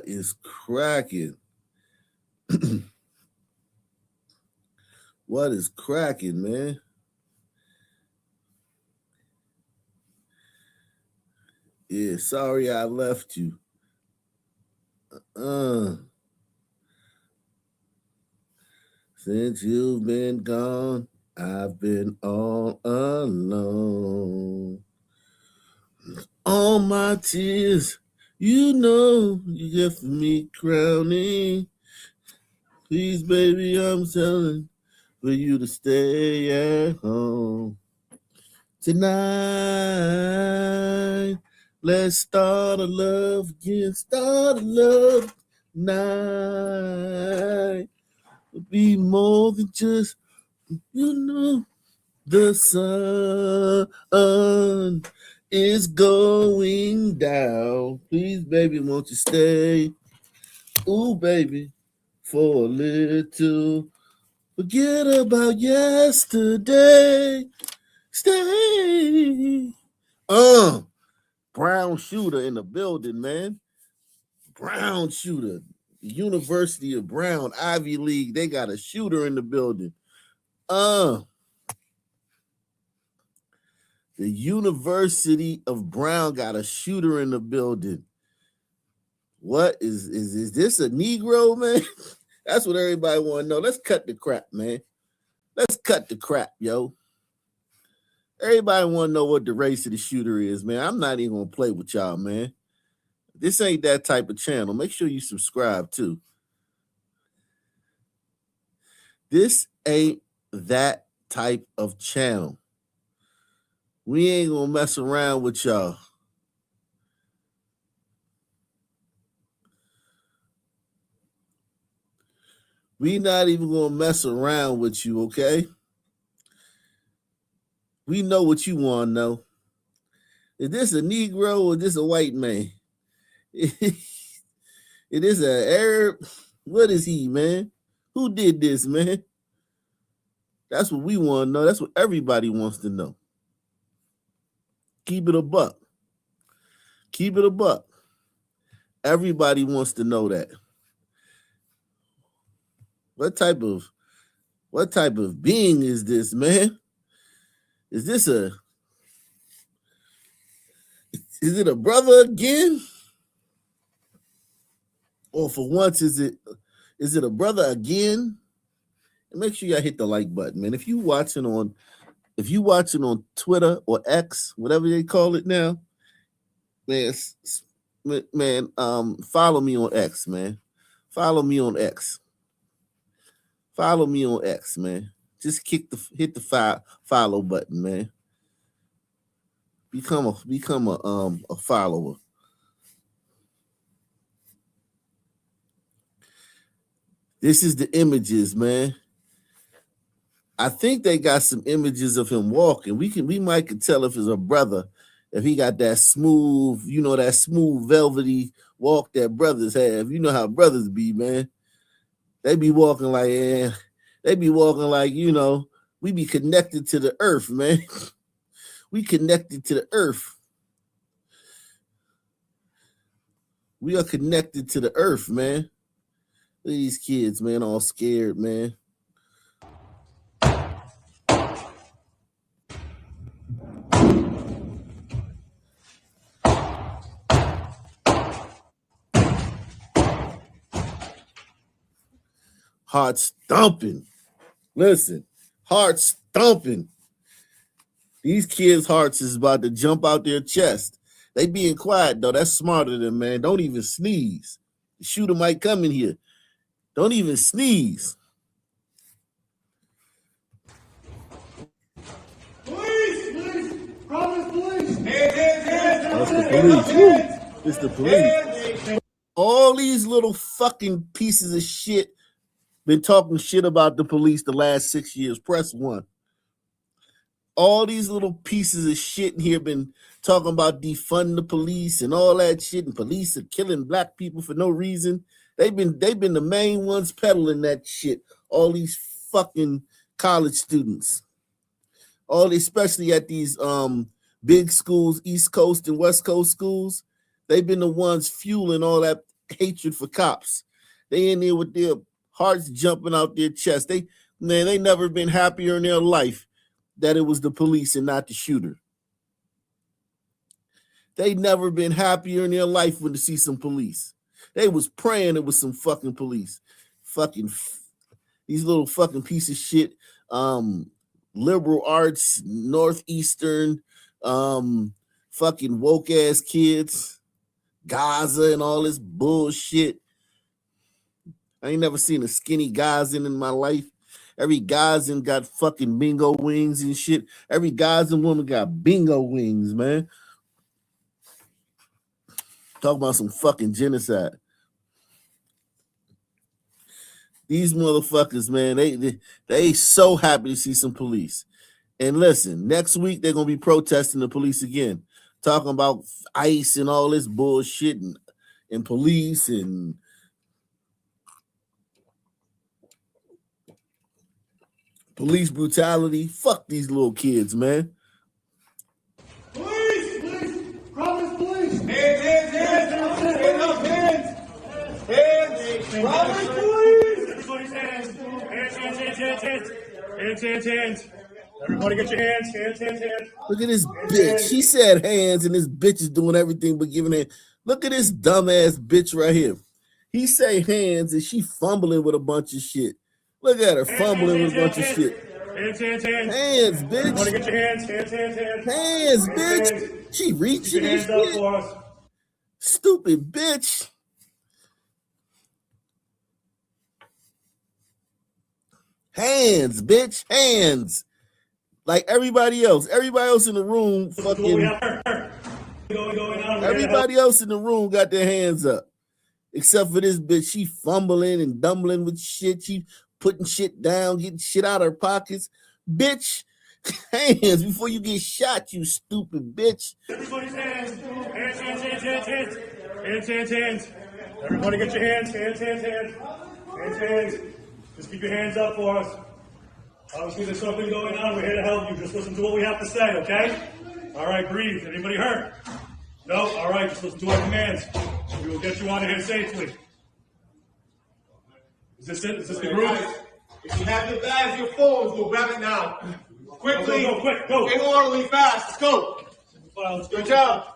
What is cracking? What is cracking, man? Yeah, sorry I left you. Since you've been gone, I've been all alone. All my tears, you know, you get for me crowning. Please, baby, I'm telling for you to stay at home tonight. Let's start a love again, start a love night. Be more than just, you know, the sun is going down. Please, baby, won't you stay? Ooh, baby, for a little. Forget about yesterday. Stay. Brown shooter in the building, man. Brown shooter. University of Brown, Ivy League. They got a shooter in the building. The University of Brown got a shooter in the building. What is this a Negro, man? That's what everybody want to know. Let's cut the crap, man. Let's cut the crap, yo. Everybody want to know what the race of the shooter is, man. I'm not even gonna play with y'all, man. This ain't that type of channel. Make sure you subscribe too. This ain't that type of channel. We ain't gonna mess around with y'all. We not even gonna mess around with you, okay? We know what you want to know. Is this a Negro or is this a white man? It is an Arab. What is he, man? Who did this, man? That's what we want to know. That's what everybody wants to know. Keep it a buck. Keep it a buck. Everybody wants to know that. What type of being is this, man? Is it a brother again? Or for once, is it a brother again? And make sure y'all hit the like button, man. If you watching on Twitter or X, whatever they call it now, man, follow me on X, man. Follow me on X. Follow me on X, man. Just hit the follow button, man. Become a follower. This is the images, man. I think they got some images of him walking. We might could tell if it's a brother, if he got that smooth, that smooth velvety walk that brothers have. You know how brothers be, man. They be walking like, we be connected to the earth, man. We connected to the earth. We are connected to the earth, man. Look at these kids, man, all scared, man. Heart stomping. Listen, heart stomping. These kids' hearts is about to jump out their chest. They being quiet, though. That's smarter than, man. Don't even sneeze. The shooter might come in here. Don't even sneeze. Police! Promise police! That's the police. It's the police. All these little fucking pieces of shit been talking shit about the police the last 6 years. Press 1. All these little pieces of shit in here been talking about defunding the police and all that shit, and police are killing black people for no reason. They've been the main ones peddling that shit. All these fucking college students, especially at these big schools, East Coast and West Coast schools, they've been the ones fueling all that hatred for cops. They in there with their hearts jumping out their chest. They never been happier in their life that it was the police and not the shooter. They never been happier in their life when to see some police. They was praying it was some fucking police. Fucking these little fucking piece of shit. Liberal arts, Northeastern, fucking woke ass kids, Gaza and all this bullshit. I ain't never seen a skinny Gazan in my life. Every Gazan got fucking bingo wings and shit. Every Gazan woman got bingo wings, man. Talk about some fucking genocide. These motherfuckers, man, they so happy to see some police. And listen, next week they're gonna be protesting the police again, talking about ICE and all this bullshit and police and police brutality. Fuck these little kids, man. Police! Police! Promise police! Hands up, hands! Promise police! Everybody's hands! Hands! Everybody get your hands! Hands! Look at this bitch. She said hands, and this bitch is doing everything but giving it. Look at this dumbass bitch right here. He say hands, and she fumbling with a bunch of shit. Look at her fumbling with a bunch of shit. Hands! Hands, bitch. Everybody get your hands! Hands, bitch. She Keep reaching your and hands up shit. for us. Stupid bitch. Hands, bitch. Hands. Like everybody else. Everybody else in the room fucking. Everybody else in the room got their hands up. Except for this bitch. She fumbling and dumbling with shit. She putting shit down, getting shit out of her pockets. Bitch, hands before you get shot, you stupid bitch. Everybody's hands! Hands! Everybody get your hands! Hands! Just keep your hands up for us. Obviously, there's something going on. We're here to help you. Just listen to what we have to say, okay? All right, breathe. Anybody hurt? No? All right, just listen to our commands. We will get you out of here safely. Is this it? Is this the group? If you have your bags, your phones, go grab it now. Quickly. Go, quick, go. Get orderly, fast. Let's go. Let's go. Good job.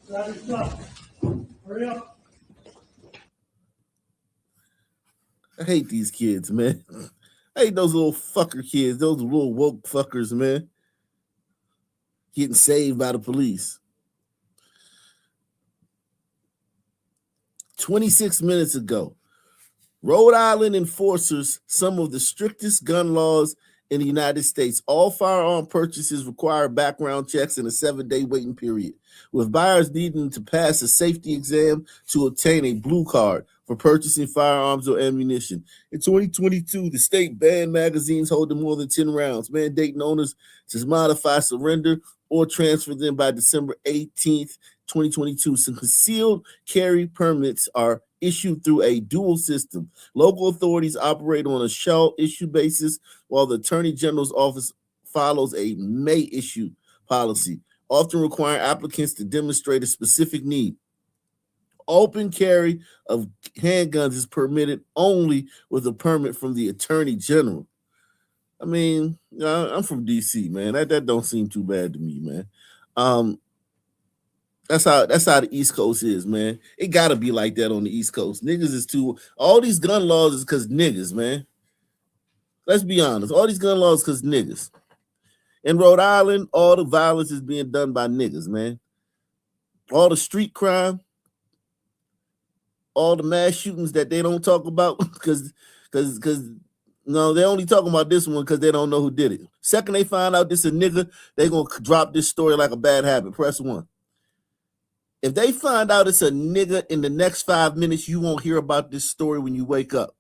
Grab your stuff. Hurry up. I hate these kids, man. I hate those little fucker kids, those little woke fuckers, man. Getting saved by the police. 26 minutes ago, Rhode Island enforcers some of the strictest gun laws in the United States. All firearm purchases require background checks and a 7-day waiting period, with buyers needing to pass a safety exam to obtain a blue card for purchasing firearms or ammunition. In 2022, the state banned magazines holding more than 10 rounds, mandating owners to modify, surrender, or transfer them by December 18th, 2022. Some concealed carry permits are issued through a dual system. Local authorities operate on a shall issue basis, while the Attorney General's office follows a may issue policy, often requiring applicants to demonstrate a specific need. Open carry of handguns is permitted only with a permit from the Attorney General. I mean, I'm from DC, man. That don't seem too bad to me, man. That's how the East Coast is, man. It gotta be like that on the East Coast. Niggas is too. All these gun laws is because niggas, man. Let's be honest. All these gun laws because niggas. In Rhode Island, all the violence is being done by niggas, man. All the street crime, all the mass shootings that they don't talk about because no, they only talking about this one because they don't know who did it. Second they find out this a nigga, they gonna drop this story like a bad habit. Press 1. If they find out it's a nigga in the next 5 minutes, you won't hear about this story when you wake up.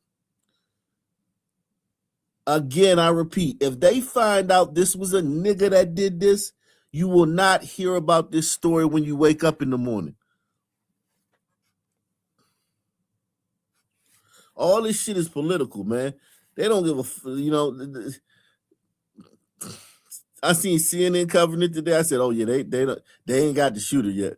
Again, I repeat, if they find out this was a nigga that did this, you will not hear about this story when you wake up in the morning. All this shit is political, man. They don't give a, I seen CNN covering it today. I said, "Oh yeah, they ain't got the shooter yet.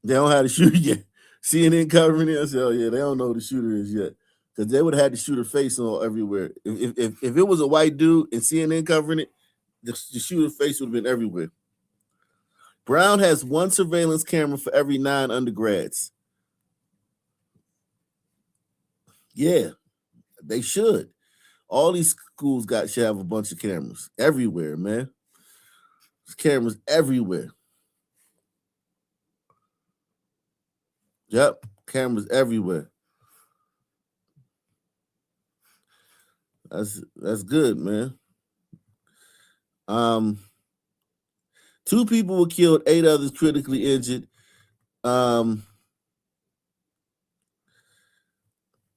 They don't have the shooter yet." CNN covering it. I said, "Oh yeah, they don't know who the shooter is yet, because they would have had the shooter face on everywhere. If it was a white dude and CNN covering it, the shooter face would have been everywhere." Brown has one surveillance camera for every 9 undergrads. Yeah, they should. All these schools should have a bunch of cameras everywhere, man. There's cameras everywhere. Yep, cameras everywhere. That's good, man. 2 people were killed, 8 others critically injured.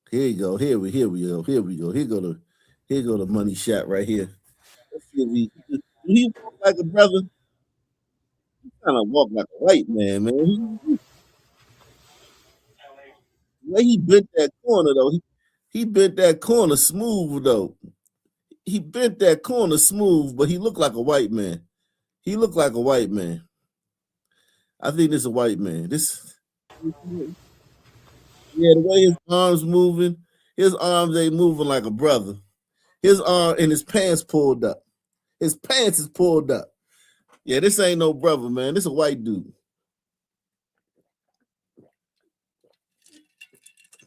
Here you go. Here we go. Here go the money shot right here. Let's see if he walk like a brother. He kind of walk like a white man, man. The way he bent that corner though, he bent that corner smooth though. He bent that corner smooth, but he looked like a white man. He looked like a white man. I think this is a white man. Yeah, the way his arms moving, his arms ain't moving like a brother. His arm and his pants pulled up. His pants is pulled up. Yeah, this ain't no brother, man. This a white dude.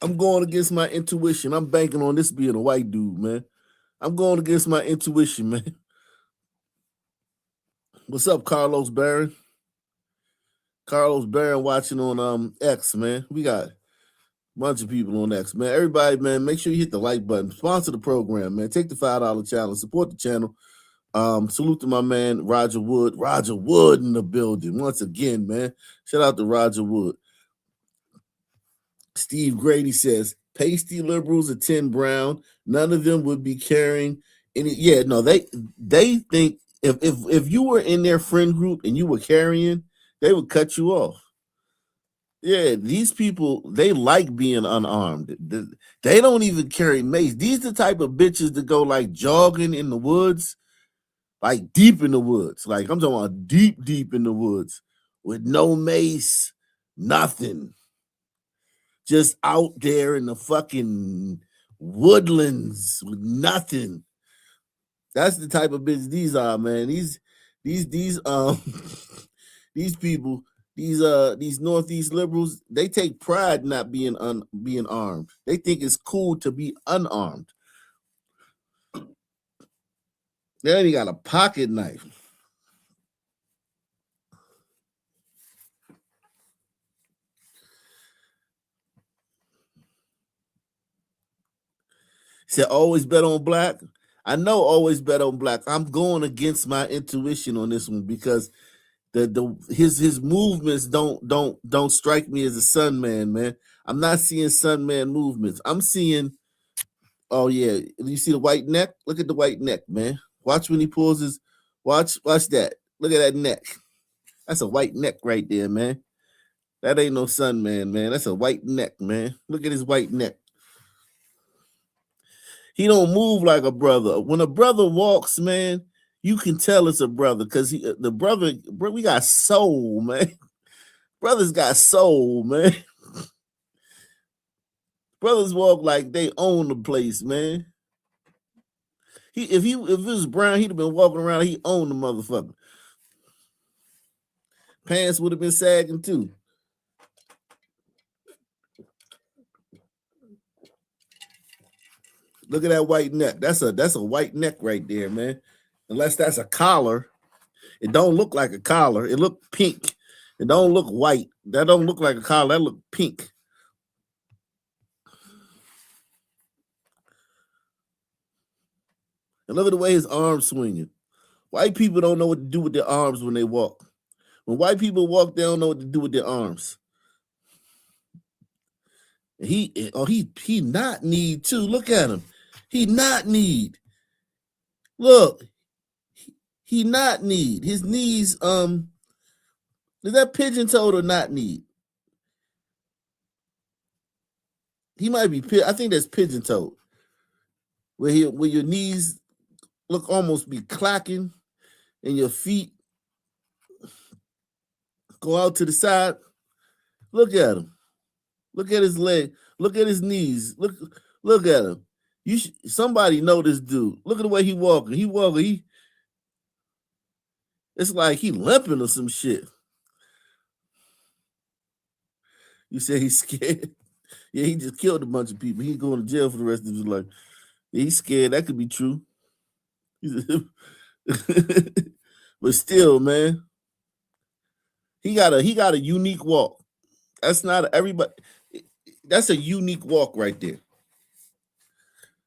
I'm going against my intuition. I'm banking on this being a white dude, man. I'm going against my intuition, man. What's up, Carlos Barron? Carlos Barron watching on X, man. We got a bunch of people on X, man. Everybody, man, make sure you hit the like button. Sponsor the program, man. Take the $5 challenge. Support the channel. Salute to my man, Roger Wood. Roger Wood in the building once again, man. Shout out to Roger Wood. Steve Grady says, pasty liberals attend Brown. None of them would be carrying any. Yeah, no, they think if you were in their friend group and you were carrying, they would cut you off. Yeah, these people, they like being unarmed. They don't even carry mace. These the type of bitches that go like jogging in the woods, like deep in the woods. Like I'm talking about deep in the woods with no mace, nothing. Just out there in the fucking woodlands with nothing. That's the type of bitch these are, man. These these people, these Northeast liberals, they take pride in not being armed. They think it's cool to be unarmed. They only got a pocket knife. Said always bet on black. I know always bet on black. I'm going against my intuition on this one because his movements don't strike me as a sun man. I'm not seeing sun man movements. I'm seeing, oh yeah, you see the white neck? Look at the white neck, man. Watch when he pulls his, watch that. Look at that neck. That's a white neck right there, man. That ain't no sun man. That's a white neck, man. Look at his white neck. He don't move like a brother. When a brother walks, man, you can tell it's a brother because we got soul, man. Brothers got soul, man. Brothers walk like they own the place, man. If it was Brown, he'd have been walking around. He owned the motherfucker. Pants would have been sagging too. Look at that white neck. That's a white neck right there, man. Unless that's a collar. It don't look like a collar. It look pink. It don't look white. That don't look like a collar. That look pink. And look at the way his arms swinging. White people don't know what to do with their arms when they walk. When white people walk, they don't know what to do with their arms. He not need too. Look at him. He not need. Look, he not need. His knees, is that pigeon-toed or not need? He might be, I think that's pigeon-toed. Where your knees look almost be clacking. and your feet go out to the side, look at him. Look at his leg. Look at his knees. Look at him. Somebody know this dude. Look at the way he walking. It's like he limping or some shit. You say he's scared. Yeah, he just killed a bunch of people. He's going to jail for the rest of his life. Yeah, he's scared. That could be true. But still, man, he got a unique walk. That's not everybody. That's a unique walk right there.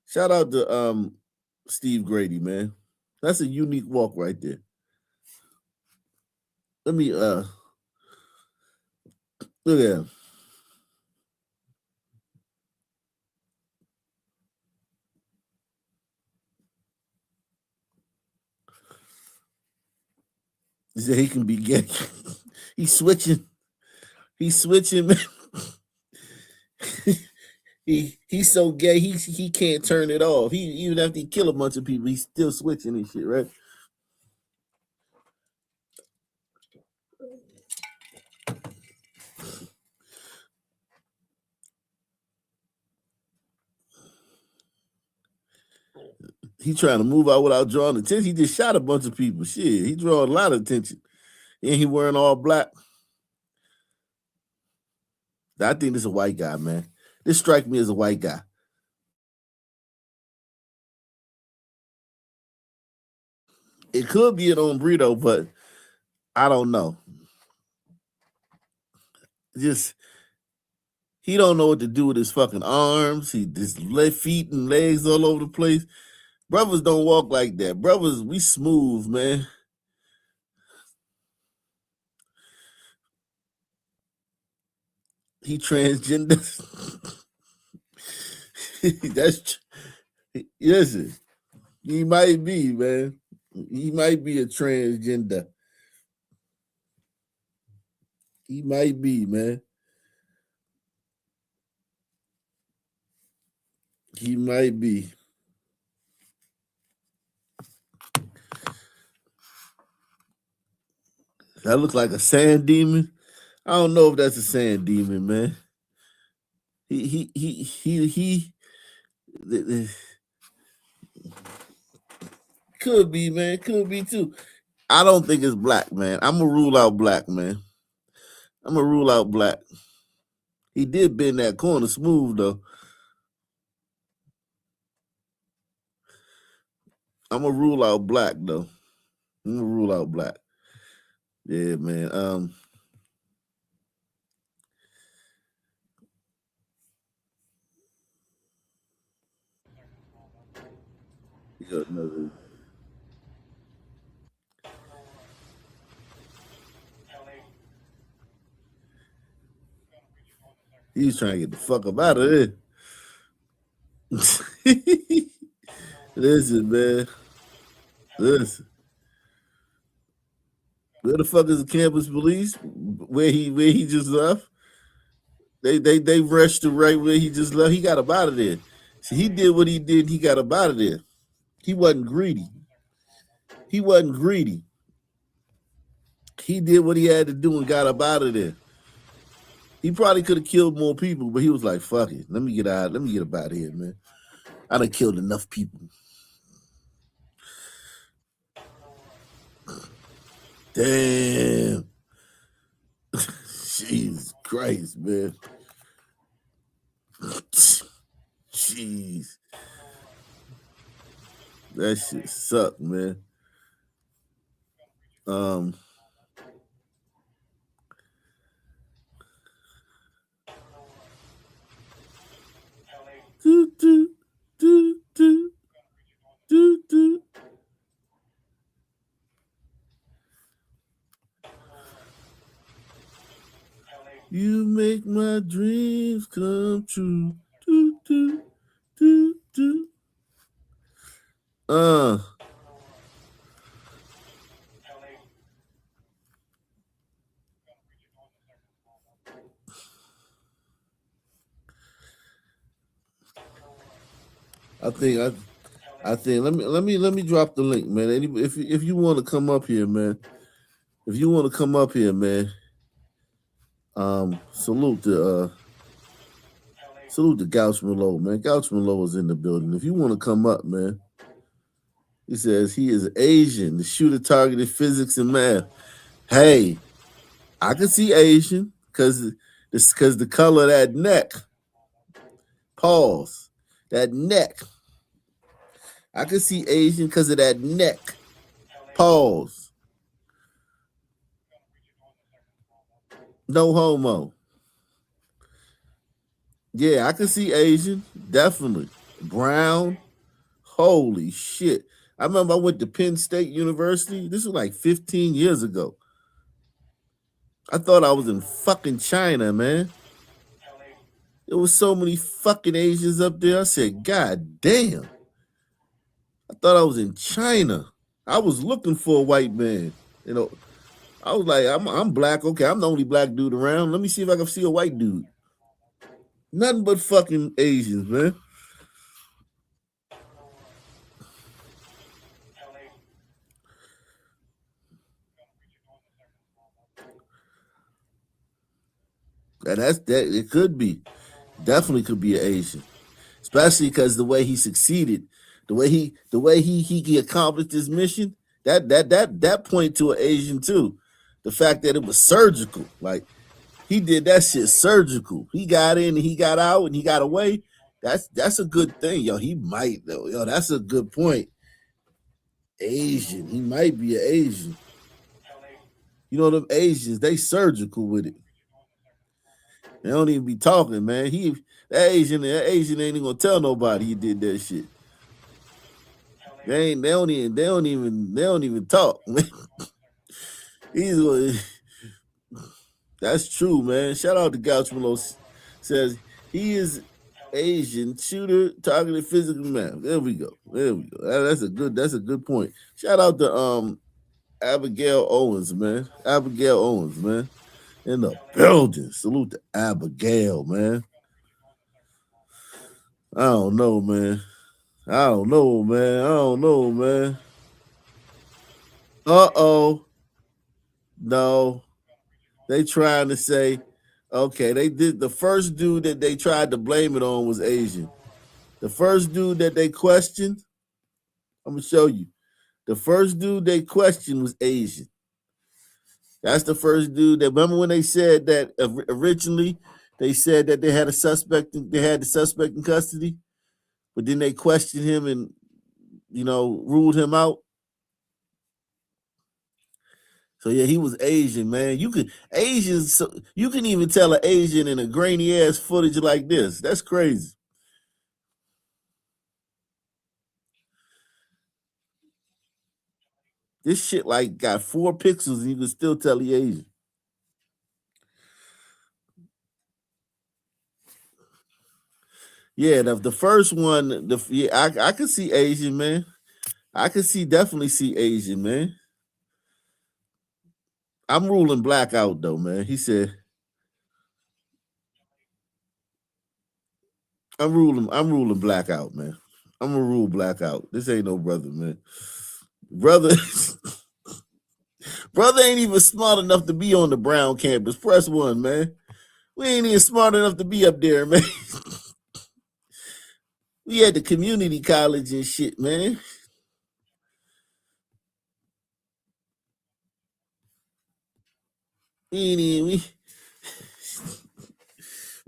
Shout out to Steve Grady, man. That's a unique walk right there. Let me look at him. He said he can be gay. He's switching. He's switching, man. He's so gay he can't turn it off. He even after he kill a bunch of people, he's still switching and shit, right? He trying to move out without drawing attention. He just shot a bunch of people. Shit, he draw a lot of attention. And he wearing all black. I think this is a white guy, man. This strike me as a white guy. It could be an hombrito, but I don't know. Just he don't know what to do with his fucking arms. He just left feet and legs all over the place. Brothers don't walk like that. Brothers, we smooth, man. He transgender. That's listen. He might be, man. He might be a transgender. He might be, man. He might be. That looks like a sand demon. I don't know if that's a sand demon, man. He could be, man. Could be too. I don't think it's black, man. I'm gonna rule out black, man. I'm gonna rule out black. He did bend that corner smooth though. I'm gonna rule out black though. I'm gonna rule out black. Yeah, man. You got another. He was trying to get the fuck up out of there. Listen, man. Listen. Where the fuck is the campus police? Where he just left? They rushed him right where he just left. He got up out of there. See, he did what he did. He got up out of there. He wasn't greedy. He wasn't greedy. He did what he had to do and got up out of there. He probably could have killed more people, but he was like, fuck it. Let me get out. Let me get up out of here, man. I done killed enough people. Damn. Jesus Christ, man. Jeez. That shit sucked, man. Do, do, do, do, do, do. You make my dreams come true. Do, do, do, do. I think let me drop the link, man. If you want to come up here, man. If you want to come up here, man. Salute to Gouch Merlot, man. Gouch Merlot is in the building. If you want to come up, man. He says he is Asian. The shooter targeted physics and math. Hey, I can see Asian because the color of that neck. Pause. That neck. I can see Asian because of that neck. Pause. No homo. Yeah, I can see Asian. Definitely. Brown. Holy shit. I remember I went to Penn State University. This was like 15 years ago. I thought I was in fucking China, man. There was so many fucking Asians up there. I said, God damn. I thought I was in China. I was looking for a white man. You know, I was like, I'm black. Okay, I'm the only black dude around. Let me see if I can see a white dude. Nothing but fucking Asians, man. And that's that. It could be. Definitely could be an Asian. Especially because the way he succeeded, the way he accomplished his mission, that point to an Asian too. The fact that it was surgical, like he did that shit surgical. He got in and he got out and he got away. That's a good thing, yo. He might though, yo. That's a good point. Asian, he might be an Asian. You know them Asians, they surgical with it. They don't even be talking, man. That Asian ain't even gonna tell nobody he did that shit. They don't even talk. That's true, man. Shout out to Gouch Merlot. Says he is Asian shooter targeted physical math. There we go. That's a good point. Shout out to Abigail Owens, man. In the building. Salute to Abigail, man. I don't know, man. Uh-oh. No. They trying to say, okay, they did the first dude that they tried to blame it on was Asian. The first dude that they questioned, I'm gonna show you. The first dude they questioned was Asian. That's the first dude that, remember when they said that originally they said that they had the suspect in custody, but then they questioned him and ruled him out. So yeah, he was Asian, man. You can even tell an Asian in a grainy ass footage like this. That's crazy. This shit like got 4 pixels and you can still tell he Asian. Yeah, the first one, I could see Asian, man. I could definitely see Asian, man. I'm ruling black out though, man. He said, I'm ruling black out, man. I'm gonna rule black out. This ain't no brother, man. Brother ain't even smart enough to be on the Brown campus. Press 1, man. We ain't even smart enough to be up there, man. We at the community college and shit, man. We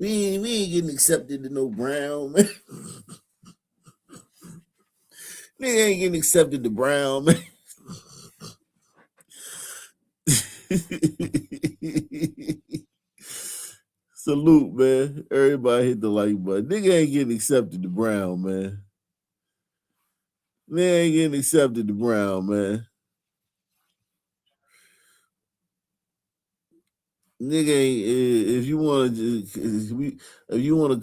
ain't getting accepted to no Brown, man. Nigga ain't getting accepted to Brown, man. Salute, man. Everybody hit the like button. Nigga ain't getting accepted to Brown, man. Nigga ain't getting accepted to Brown, man. Nigga ain't. If you want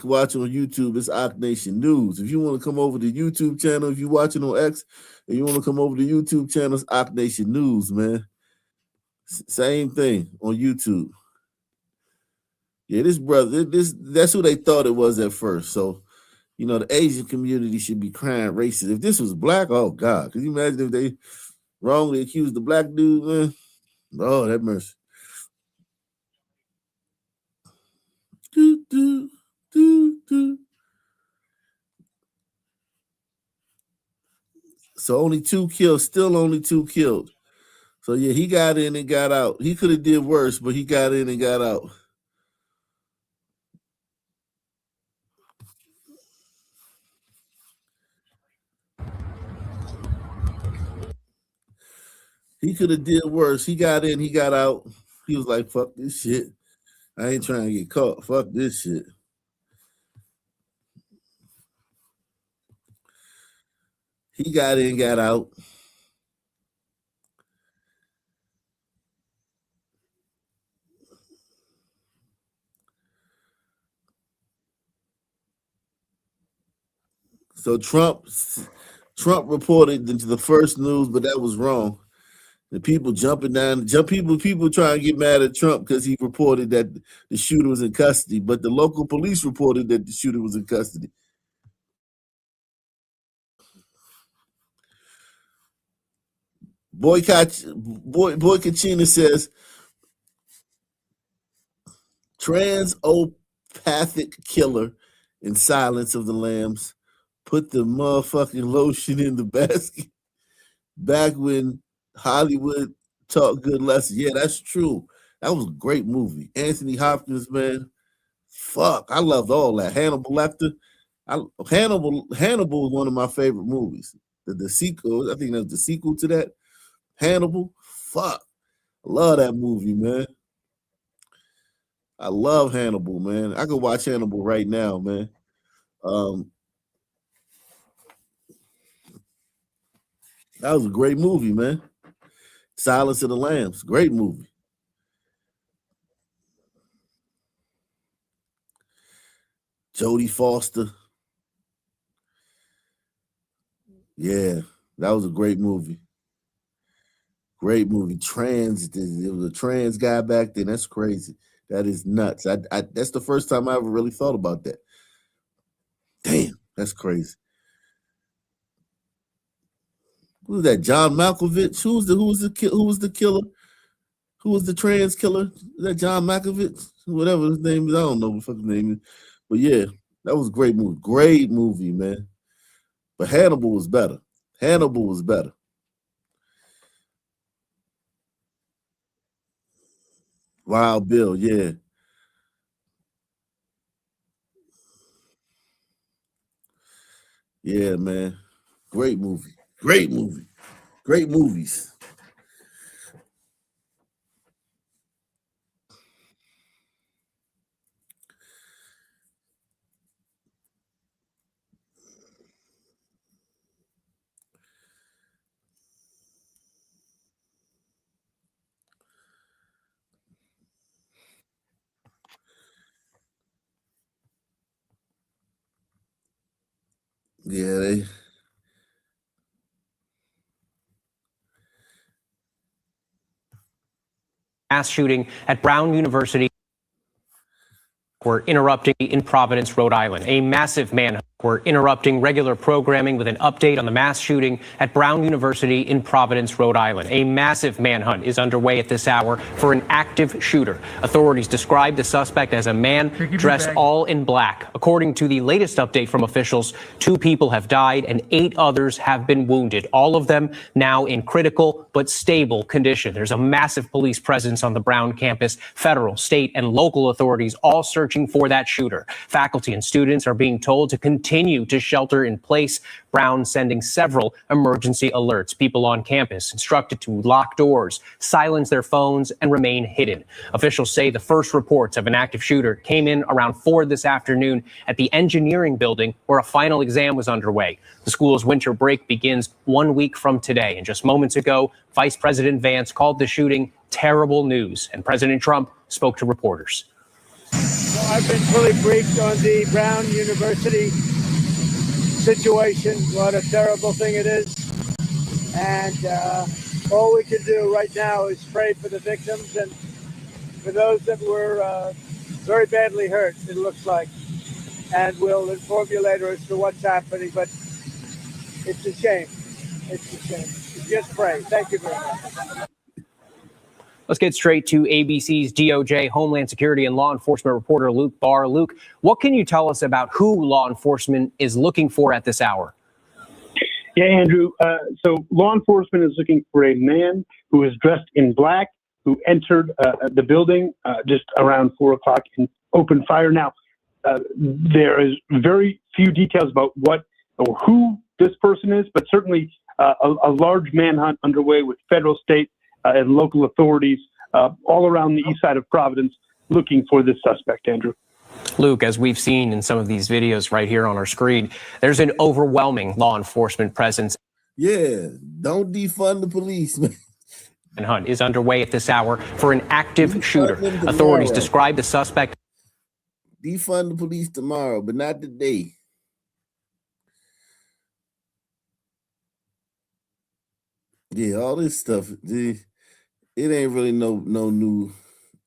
to watch on YouTube, it's Ock Nation News. If you want to come over to YouTube channel, if you watching on X, and you want to come over to YouTube channel, it's Ock Nation News, man. Same thing on YouTube. Yeah, this brother, that's who they thought it was at first. So You know, the Asian community should be crying racist. If this was black, oh God, could you imagine if they wrongly accused the black dude, man? Oh, that mercy. Do, do, do, do. So only 2 killed, still only 2 killed. So yeah, he got in and got out. He could have did worse, but he got in and got out. He could have did worse. He got in, he got out. He was like, fuck this shit. I ain't trying to get caught. Fuck this shit. He got in, got out. So Trump reported into the first news, but that was wrong. The people jumping down, people trying to get mad at Trump because he reported that the shooter was in custody, but the local police reported that the shooter was in custody. Boy Kachina says transopathic killer in Silence of the Lambs put the motherfucking lotion in the basket back when Hollywood taught good lessons. Yeah, that's true. That was a great movie. Anthony Hopkins, man. Fuck, I loved all that. Hannibal Lecter. Hannibal was one of my favorite movies. The sequel, I think that's the sequel to that. Hannibal. Fuck. I love that movie, man. I love Hannibal, man. I could watch Hannibal right now, man. That was a great movie, man. Silence of the Lambs, great movie. Jodie Foster. Yeah, that was a great movie. Great movie. It was a trans guy back then. That's crazy. That is nuts. That's the first time I ever really thought about that. Damn, that's crazy. Who was that? John Malkovich. Who was the killer? Who was the trans killer? Is that John Malkovich? Whatever his name is. I don't know what the fucking name is. But yeah, that was a great movie. Great movie, man. But Hannibal was better. Hannibal was better. Wild Bill, yeah. Yeah, man. Great movie. Great movie. Great movies. Yeah, they mass shooting at Brown University. We're interrupting in Providence, Rhode Island. A massive manhunt. We're interrupting regular programming with an update on the mass shooting at Brown University in Providence, Rhode Island. A massive manhunt is underway at this hour for an active shooter. Authorities describe the suspect as a man dressed all in black. According to the latest update from officials, 2 people have died and 8 others have been wounded. All of them now in critical but stable condition. There's a massive police presence on the Brown campus. Federal, state, and local authorities all searching for that shooter. Faculty and students are being told to continue to shelter in place. Brown sending several emergency alerts. People on campus instructed to lock doors, silence their phones, and remain hidden. Officials say the first reports of an active shooter came in around 4 this afternoon at the engineering building where a final exam was underway. The school's winter break begins 1 week from today. And just moments ago, Vice President Vance called the shooting terrible news, and President Trump spoke to reporters. I've been fully briefed on the Brown University situation, what a terrible thing it is. And all we can do right now is pray for the victims and for those that were very badly hurt, it looks like. and we'll inform you later as to what's happening. But it's a shame. It's a shame. Just pray. Thank you very much. Let's get straight to ABC's DOJ, Homeland Security, and law enforcement reporter Luke Barr. Luke, what can you tell us about who law enforcement is looking for at this hour? Yeah, Andrew. So law enforcement is looking for a man who is dressed in black, who entered the building just around 4 o'clock and opened fire. Now, there is very few details about what or who this person is, but certainly a large manhunt underway with federal, state, and local authorities all around the east side of Providence looking for this suspect, Andrew. Luke, as we've seen in some of these videos right here on our screen, there's an overwhelming law enforcement presence. Yeah, don't defund the police, man. And hunt is underway at this hour for an active shooter. Authorities describe the suspect. Defund the police tomorrow, but not today. Yeah, all this stuff, it ain't really no new.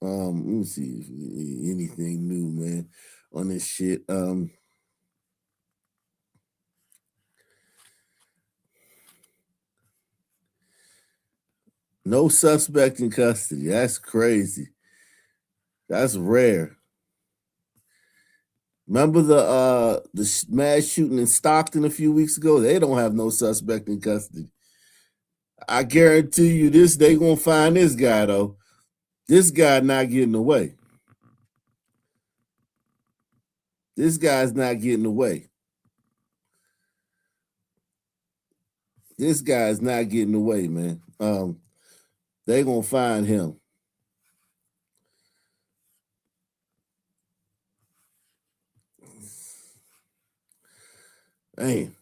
Let me see if anything new, man, on this shit. No suspect in custody. That's crazy. That's rare. Remember the mass shooting in Stockton a few weeks ago? They don't have no suspect in custody. I guarantee you this, they gonna find this guy though. This guy not getting away. This guy's not getting away. This guy's not getting away, man. They gonna find him. Damn.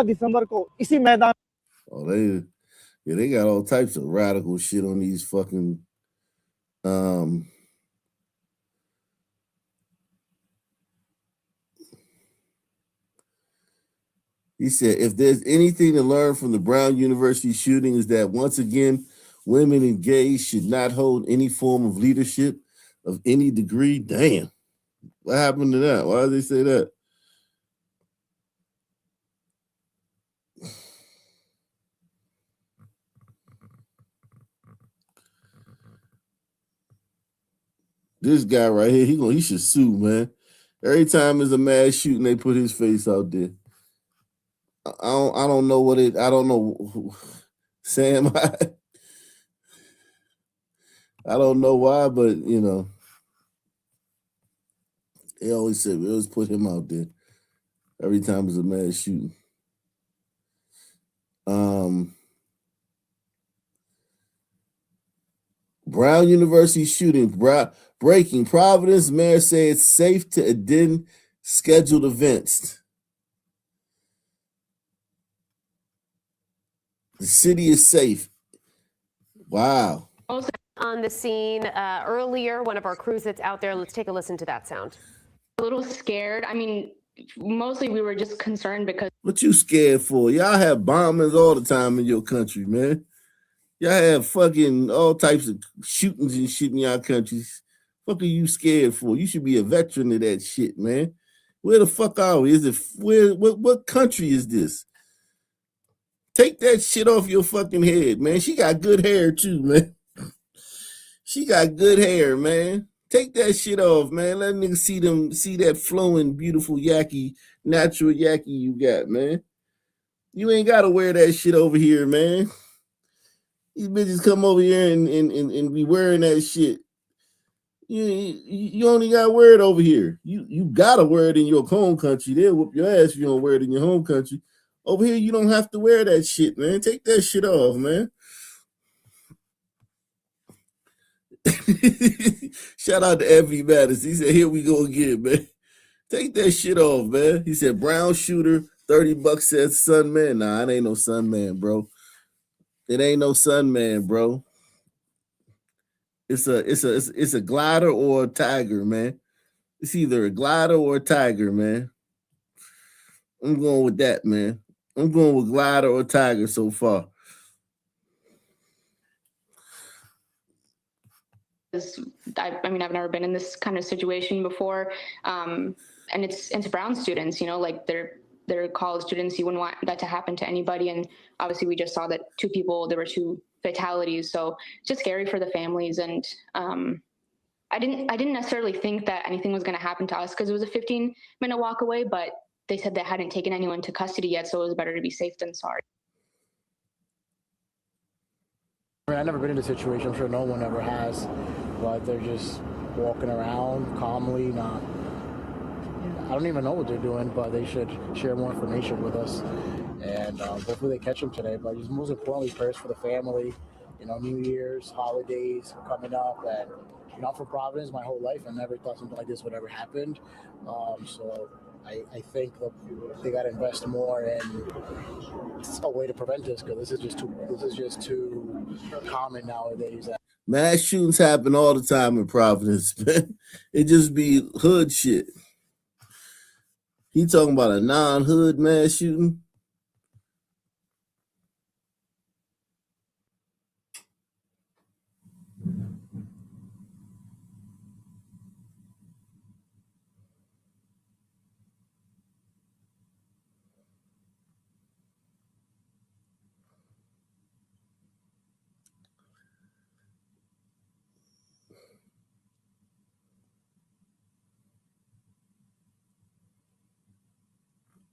दिसंबर को इसी मैदान Oh, they got all types of radical shit on these fucking he said, if there's anything to learn from the Brown University shooting is that once again, women and gays should not hold any form of leadership of any degree. Damn. What happened to that? Why did they say that? This guy right here, he should sue, man. Every time there's a mass shooting, they put his face out there. I don't know what it. I don't know, Sam. I don't know why, but you know, they always say we always put him out there. Every time there's a mass shooting. Brown University shooting. Breaking. Providence mayor says it's safe to attend scheduled events. The city is safe. Wow. Also on the scene earlier, one of our crews that's out there. Let's take a listen to that sound. A little scared. I mean, mostly we were just concerned because. What you scared for? Y'all have bombings all the time in your country, man. Y'all have fucking all types of shootings and shit in y'all countries. What are you scared for? You should be a veteran of that shit, man. Where the fuck are we? Is it what country is this? Take that shit off your fucking head, man. She got good hair too, man. She got good hair, man. Take that shit off, man. Let niggas see that flowing, beautiful yaki, natural yaki you got, man. You ain't gotta wear that shit over here, man. These bitches come over here and be wearing that shit. You only got to wear it over here. You got to wear it in your home country. They'll whoop your ass if you don't wear it in your home country. Over here, you don't have to wear that shit, man. Take that shit off, man. Shout out to Evie Mattis. He said, here we go again, man. Take that shit off, man. He said, brown shooter, $30 says sun man. Nah, it ain't no sun man, bro. It ain't no sun man, bro. It's a glider or a tiger, man. It's either a glider or a tiger, man. I'm going with that, man. I'm going with glider or tiger so far. I mean, I've never been in this kind of situation before, and it's Brown students, like they're college students. You wouldn't want that to happen to anybody, and obviously we just saw that there were two fatalities, so it's just scary for the families. And I didn't necessarily think that anything was going to happen to us because it was a 15-minute walk away, but they said they hadn't taken anyone to custody yet, so it was better to be safe than sorry. I mean, I've never been in a situation, I'm sure no one ever has, but they're just walking around calmly, I don't even know what they're doing, but they should share more information with us, and hopefully they catch them today. But just most importantly, prayers for the family, New Year's, holidays coming up, and I'm from Providence my whole life. I never thought something like this would ever happen, so I think that they got to invest more in a way to prevent this, because this is just too common nowadays. Mass shootings happen all the time in Providence, man. It just be hood shit. He talking about a non-hood mass shooting?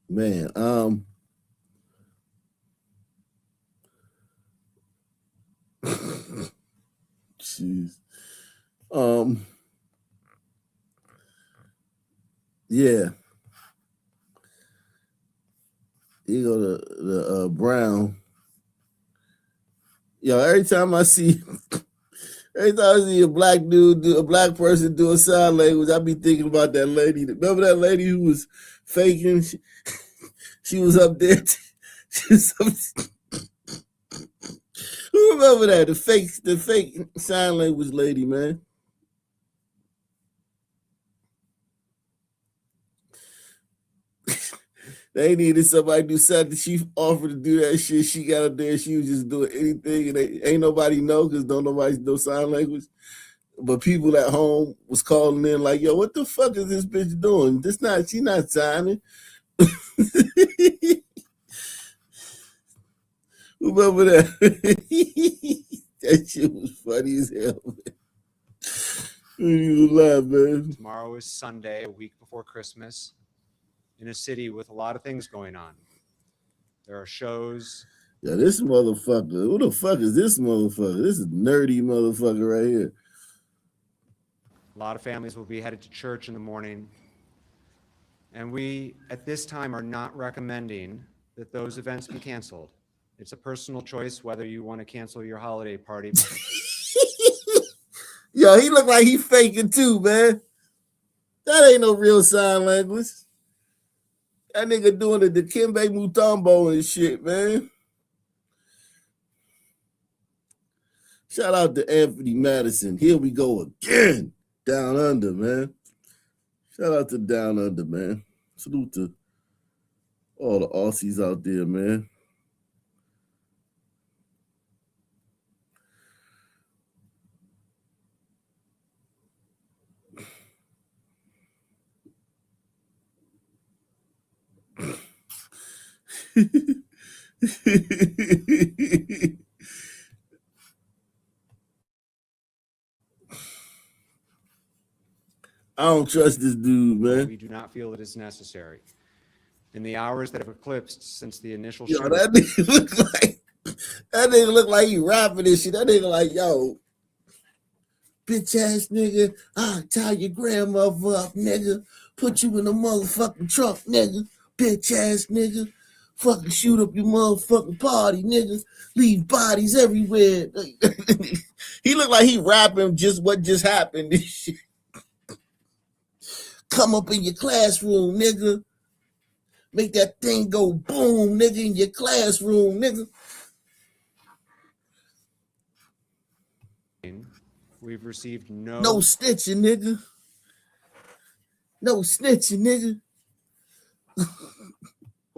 Man, jeez. Yeah. You go to the Brown. Yo, every time I see a black a black person doing sign language, I be thinking about that lady. Remember that lady who was faking? She was up there. Who remember that? The fake sign language lady, man. They needed somebody to do something. She offered to do that shit. She got up there. She was just doing anything, and ain't nobody know because don't nobody know sign language. But people at home was calling in like, "Yo, what the fuck is this bitch doing? She not signing." Remember that? That shit was funny as hell, man. You laugh, man. Tomorrow is Sunday, a week before Christmas, in a city with a lot of things going on. There are shows. Yeah, this motherfucker. Who the fuck is this motherfucker? This is nerdy motherfucker right here. A lot of families will be headed to church in the morning. And we, at this time, are not recommending that those events be canceled. It's a personal choice whether you want to cancel your holiday party. Yo, he look like he faking too, man. That ain't no real sign language. That nigga doing the Dikembe Mutombo and shit, man. Shout out to Anthony Madison. Here we go again. Down under, man. Shout out to Down Under, man. Salute to all the Aussies out there, man. I don't trust this dude, man. We do not feel it is necessary. In the hours that have eclipsed since the initial Yo, shooting. that nigga look like he rapping this shit. That nigga like, yo, bitch ass nigga, I'll tie your grandmother up, nigga. Put you in the motherfucking trunk, nigga. Bitch ass nigga. Fucking shoot up your motherfucking party, nigga. Leave bodies everywhere. He look like he rapping just what just happened. This shit. Come up in your classroom, nigga. Make that thing go boom, nigga, in your classroom, nigga. We've received no snitching, nigga. No snitching, nigga.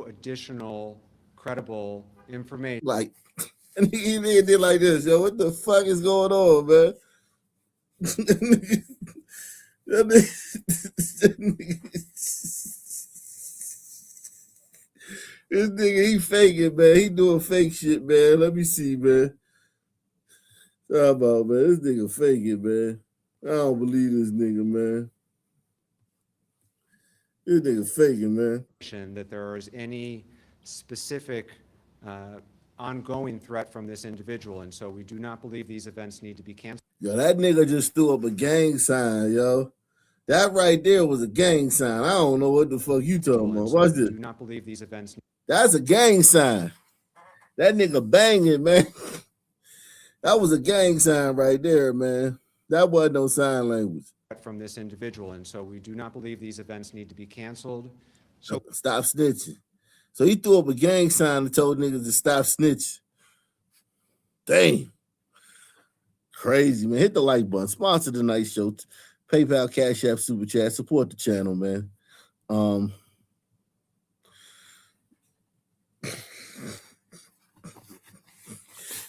Additional credible information. Like, and he did like this, yo. What the fuck is going on, man? This nigga, he faking, man. He doing fake shit, man. Let me see, man. How about, man? This nigga faking, man. I don't believe this nigga, man. This nigga faking, man. That there is any specific ongoing threat from this individual, and so we do not believe these events need to be canceled. Yo, that nigga just threw up a gang sign, yo. That right there was a gang sign. I don't know what the fuck you talking about. Watch this. Do not believe these events. That's a gang sign. That nigga banging, man. That was a gang sign right there, man. That wasn't no sign language. From this individual, and so we do not believe these events need to be canceled. So stop snitching. So he threw up a gang sign and told niggas to stop snitching. Damn. Crazy, man. Hit the like button. Sponsor tonight's show. PayPal, Cash App, Super Chat. Support the channel, man.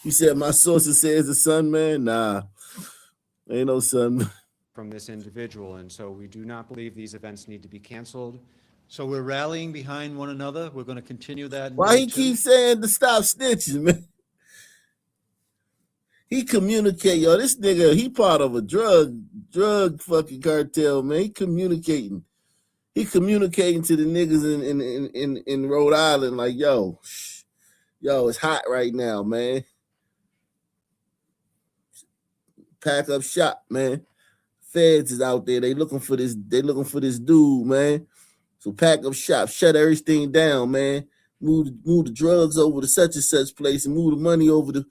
You said my sources says the sun, man? Nah. Ain't no sun. From this individual, and so we do not believe these events need to be canceled. So we're rallying behind one another. We're going to continue that. Why he keep saying to stop snitching, man? He communicate, yo. This nigga, he part of a drug fucking cartel, man. He communicating to the niggas in Rhode Island, like, yo, it's hot right now, man. Pack up shop, man. Feds is out there. They looking for this dude, man. So pack up shop, shut everything down, man. Move the drugs over to such and such place and move the money over to.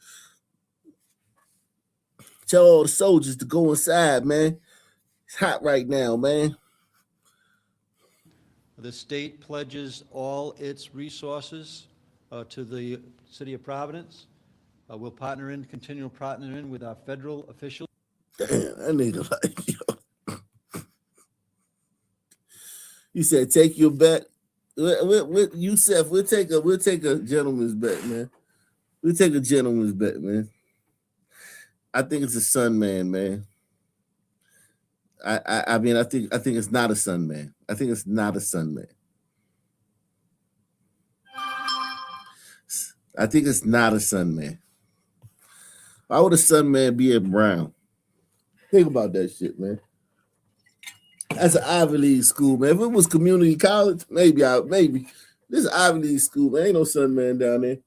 Tell all the soldiers to go inside, man. It's hot right now, man. The state pledges all its resources to the city of Providence. We'll continue partnering with our federal officials. Damn, that nigga like, yo. You said take your bet. Yusef, we'll take a gentleman's bet, man. We'll take a gentleman's bet, man. I think it's a sun man, man. I mean, I think it's not a sun man. I think it's not a sun man. I think it's not a sun man. Why would a sun man be in brown? Think about that shit, man. That's an Ivy League school, man. If it was community college, maybe. This is Ivy League school, man. Ain't no sun man down there.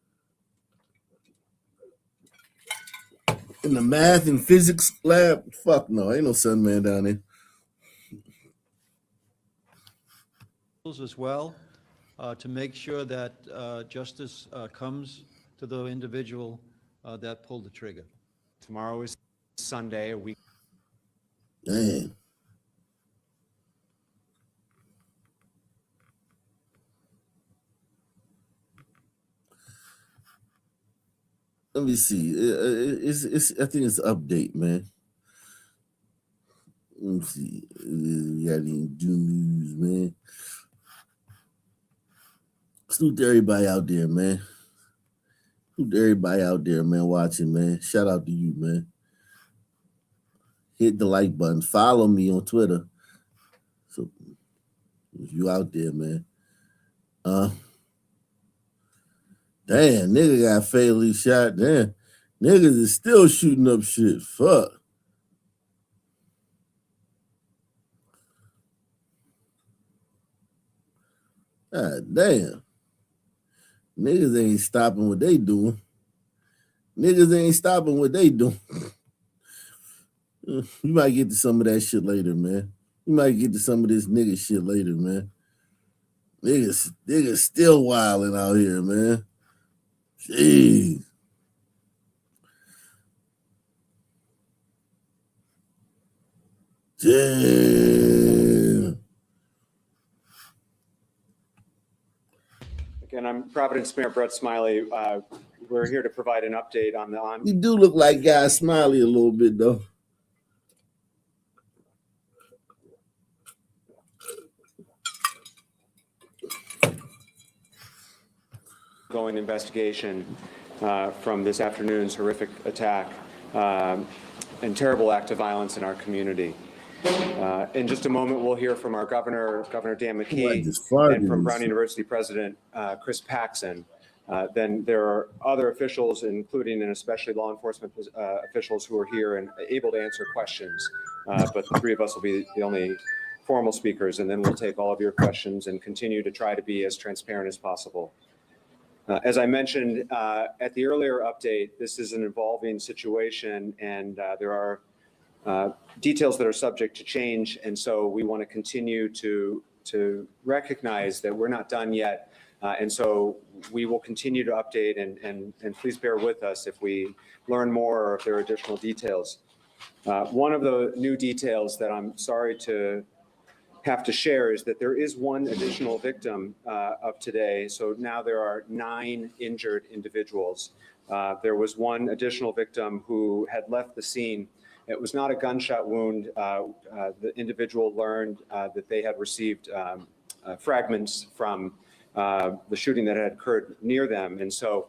In the math and physics lab, fuck no, ain't no sun man down there. As well, to make sure that justice comes to the individual that pulled the trigger. Tomorrow is Sunday, a week. Damn. Let me see. I think it's an update, man. Let me see. We got any news, man. Salute to everybody out there, man. Salute to everybody out there, man, watching, man. Shout out to you, man. Hit the like button. Follow me on Twitter. So if you out there, man. Damn, nigga got fatally shot. Damn, niggas is still shooting up shit. Fuck. God damn. Niggas ain't stopping what they doing. Niggas ain't stopping what they doing. You might get to some of that shit later, man. You might get to some of this nigga shit later, man. Niggas still wilding out here, man. Jeez. Damn. Again, I'm Providence Mayor Brett Smiley. We're here to provide an update on the You do look like Guy Smiley a little bit, though. ongoing investigation from this afternoon's horrific attack and terrible act of violence in our community. In just a moment, we'll hear from our governor, Governor Dan McKee, and from Brown University President Chris Paxson. Then there are other officials, including and especially law enforcement officials who are here and able to answer questions. But the three of us will be the only formal speakers, and then we'll take all of your questions and continue to try to be as transparent as possible. As I mentioned at the earlier update, this is an evolving situation, and there are details that are subject to change, and so we want to continue to recognize that we're not done yet, and so we will continue to update, and please bear with us if we learn more or if there are additional details. One of the new details that I'm sorry to have to share is that there is one additional victim of today. So now there are 9 injured individuals. There was one additional victim who had left the scene. It was not a gunshot wound. The individual learned that they had received fragments from the shooting that had occurred near them. And so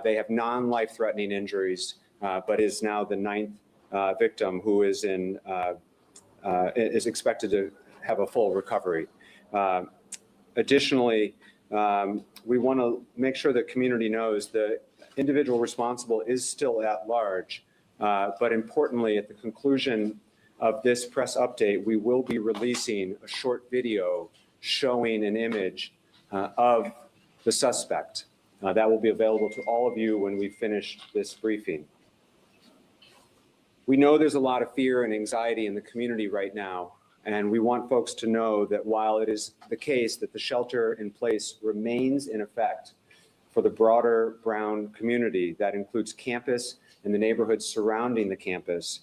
they have non-life-threatening injuries, but is now the 9th victim who is expected to have a full recovery. Additionally, we want to make sure the community knows the individual responsible is still at large, but importantly, at the conclusion of this press update, we will be releasing a short video showing an image of the suspect. That will be available to all of you when we finish this briefing. We know there's a lot of fear and anxiety in the community right now, and we want folks to know that while it is the case that the shelter in place remains in effect for the broader Brown community, that includes campus and the neighborhoods surrounding the campus,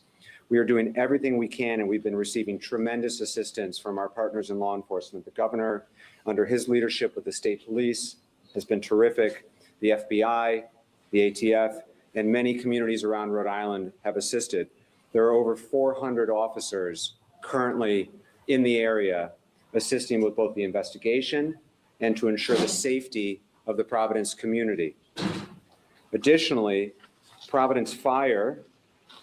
we are doing everything we can, and we've been receiving tremendous assistance from our partners in law enforcement. The governor, under his leadership with the state police, has been terrific. The FBI, the ATF, and many communities around Rhode Island have assisted. There are over 400 officers currently in the area assisting with both the investigation and to ensure the safety of the Providence community. Additionally, Providence Fire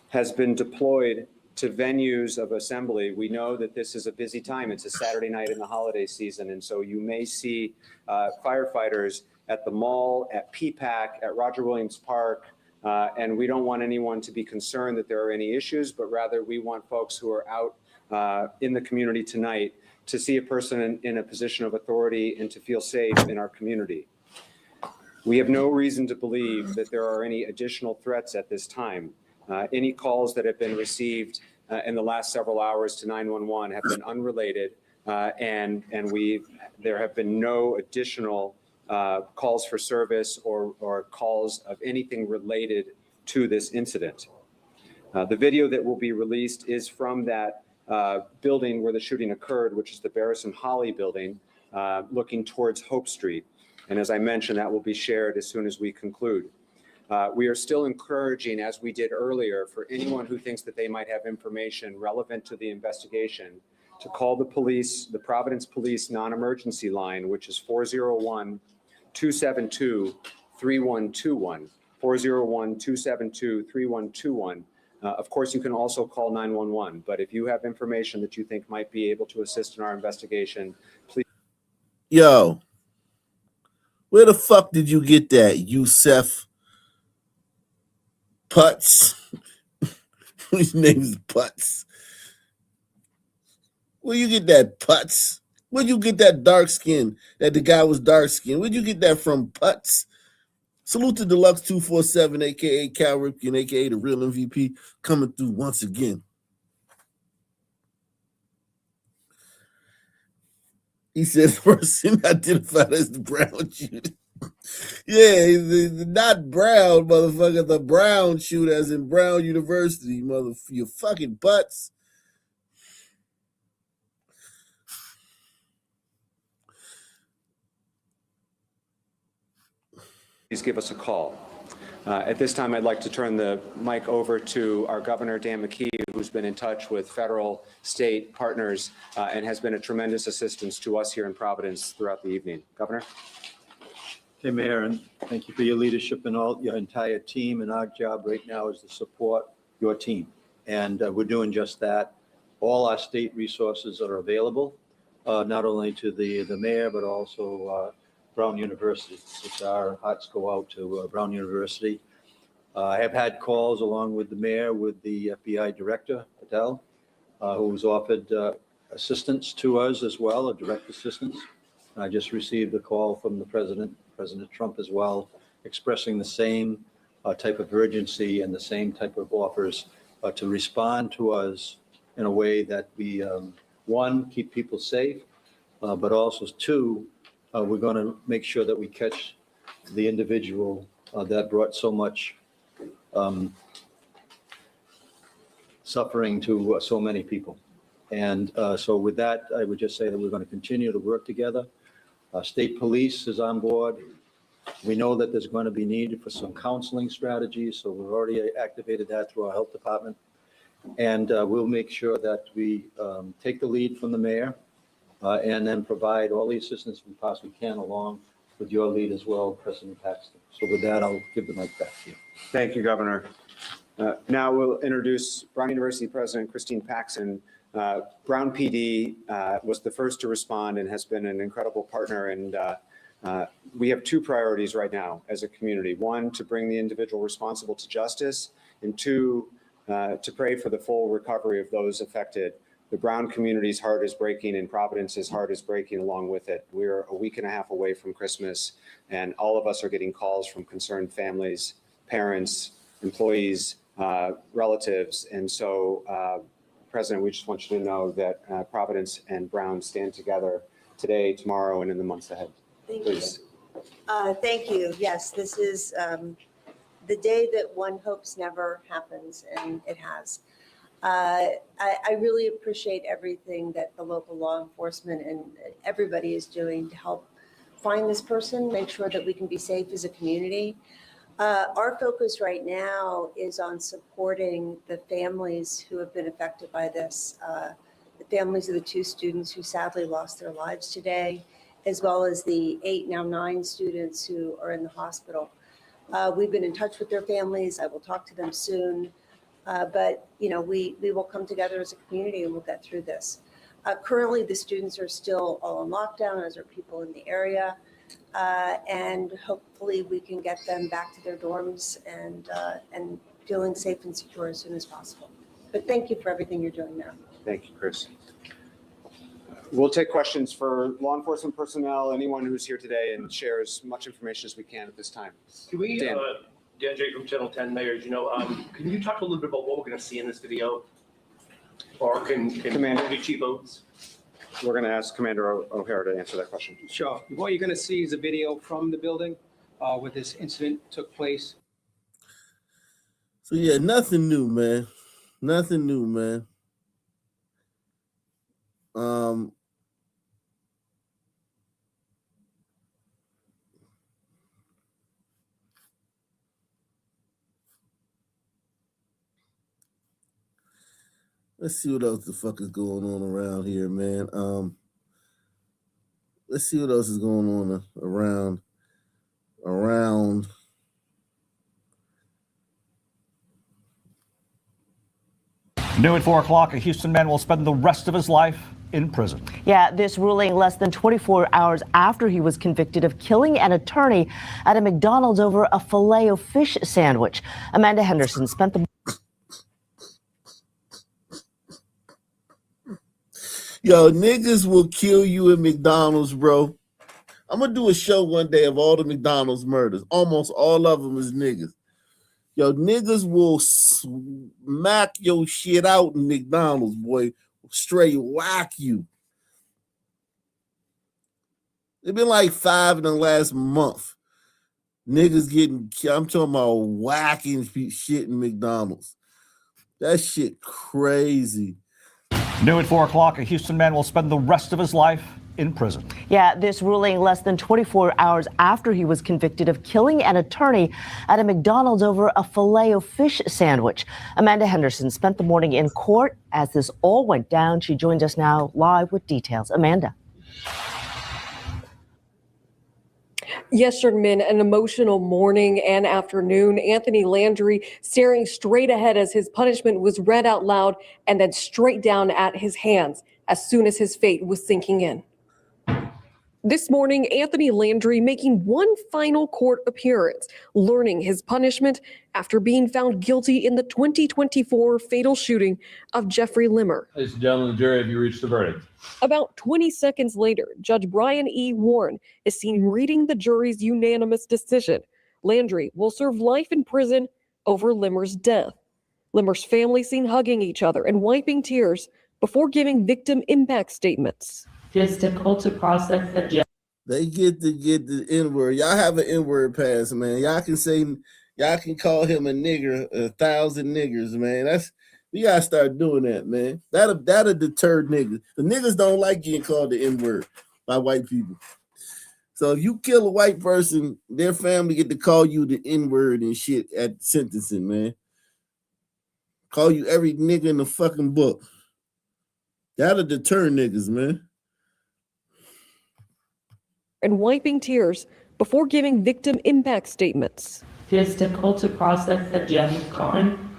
has been deployed to venues of assembly. We know that this is a busy time. It's a Saturday night in the holiday season, and so you may see firefighters at the mall, at PPAC, at Roger Williams Park, and we don't want anyone to be concerned that there are any issues, but rather we want folks who are out in the community tonight to see a person in a position of authority and to feel safe in our community. We have no reason to believe that there are any additional threats at this time. Any calls that have been received in the last several hours to 911 have been unrelated, and there have been no additional calls for service or calls of anything related to this incident. The video that will be released is from that building where the shooting occurred, which is the Barris and Holly building, looking towards Hope Street. And as I mentioned, that will be shared as soon as we conclude. We are still encouraging, as we did earlier, for anyone who thinks that they might have information relevant to the investigation to call the police, the Providence Police non-emergency line, which is 401-272-3121, 401-272-3121. Of course, you can also call 911, but if you have information that you think might be able to assist in our investigation, please. Yo, where the fuck did you get that, Yusef Putz? His name's Putz. Where you get that, Putz? Where'd you get that dark skin, that the guy was dark skinned? Where'd you get that from, Putz? Salute to Deluxe 247, a.k.a. Cal Ripken, a.k.a. the real MVP, coming through once again. He says person identified as the Brown shooter. Yeah, the not Brown, motherfucker, the Brown shooter, as in Brown University, motherfucker, you fucking butts. Please give us a call. At this time, I'd like to turn the mic over to our Governor, Dan McKee, who's been in touch with federal, state partners and has been a tremendous assistance to us here in Providence throughout the evening. Governor? Hey, Mayor, and thank you for your leadership and all your entire team. And our job right now is to support your team. And we're doing just that. All our state resources are available, not only to the mayor, but also Brown University, which our hearts go out to Brown University. I have had calls along with the mayor, with the FBI director, Patel, who's offered assistance to us as well, a direct assistance. I just received a call from the President Trump as well, expressing the same type of urgency and the same type of offers to respond to us in a way that we, one, keep people safe, but also two, we're going to make sure that we catch the individual that brought so much suffering to so many people. And so with that, I would just say that we're going to continue to work together. State police is on board. We know that there's going to be needed for some counseling strategies, so we've already activated that through our health department. And we'll make sure that we take the lead from the mayor and then provide all the assistance we possibly can, along with your lead as well, President Paxton. So with that, I'll give the mic back to you. Thank you, Governor. Now we'll introduce Brown University President Christine Paxton. Brown PD was the first to respond and has been an incredible partner. And we have two priorities right now as a community. One, to bring the individual responsible to justice, and two, to pray for the full recovery of those affected. The Brown community's heart is breaking and Providence's heart is breaking along with it. We're a week and a half away from Christmas, and all of us are getting calls from concerned families, parents, employees, relatives. And so, President, we just want you to know that Providence and Brown stand together today, tomorrow, and in the months ahead. Please. Thank you. Yes, this is the day that one hopes never happens, and it has. I really appreciate everything that the local law enforcement and everybody is doing to help find this person, make sure that we can be safe as a community. Our focus right now is on supporting the families who have been affected by this, the families of the 2 students who sadly lost their lives today, as well as the 8, now 9 students who are in the hospital. We've been in touch with their families. I will talk to them soon. But, you know, we will come together as a community and we'll get through this. Currently, the students are still all on lockdown, as are people in the area. And hopefully we can get them back to their dorms and feeling safe and secure as soon as possible. But thank you for everything you're doing now. Thank you, Chris. We'll take questions for law enforcement personnel, anyone who's here today, and share as much information as we can at this time. Can we, Dan. Dan J. from Channel 10, Mayor, can you talk a little bit about what we're going to see in this video? Or can Commander Chief Oates? We're going to ask Commander O'Hara to answer that question. Sure. What you're going to see is a video from the building where this incident took place. So yeah, nothing new, man. Nothing new, man. Let's see what else the fuck is going on around here, man. Let's see what else is going on around. New at 4 o'clock, a Houston man will spend the rest of his life in prison. Yeah, this ruling less than 24 hours after he was convicted of killing an attorney at a McDonald's over a Filet-O-Fish sandwich. Amanda Henderson spent the... Yo, niggas will kill you at McDonald's, bro. I'm going to do a show one day of all the McDonald's murders. Almost all of them is niggas. Yo, niggas will smack your shit out in McDonald's, boy. Straight whack you. It's been like 5 in the last month. Niggas getting, I'm talking about whacking shit in McDonald's. That shit crazy. New at 4 o'clock, a Houston man will spend the rest of his life in prison. Yeah, this ruling less than 24 hours after he was convicted of killing an attorney at a McDonald's over a Filet-O-Fish sandwich. Amanda Henderson spent the morning in court as this all went down. She joins us now live with details. Amanda. Yes, Sherman, an emotional morning and afternoon. Anthony Landry staring straight ahead as his punishment was read out loud and then straight down at his hands as soon as his fate was sinking in. This morning, Anthony Landry making one final court appearance, learning his punishment after being found guilty in the 2024 fatal shooting of Jeffrey Limmer. Ladies and gentlemen, the jury, have you reached the verdict? About 20 seconds later, Judge Brian E. Warren is seen reading the jury's unanimous decision. Landry will serve life in prison over Limmer's death. Limmer's family seen hugging each other and wiping tears before giving victim impact statements. Just difficult to process the They get the N-word. Y'all have an N-word pass, man. Y'all can call him a nigger, 1,000 niggers, man. We gotta start doing that, man. That'll deter niggas. The niggas don't like getting called the N-word by white people. So if you kill a white person, their family get to call you the N-word and shit at sentencing, man. Call you every nigga in the fucking book. That'll deter niggas, man. And wiping tears before giving victim impact statements. It's difficult to process that Jeff is gone.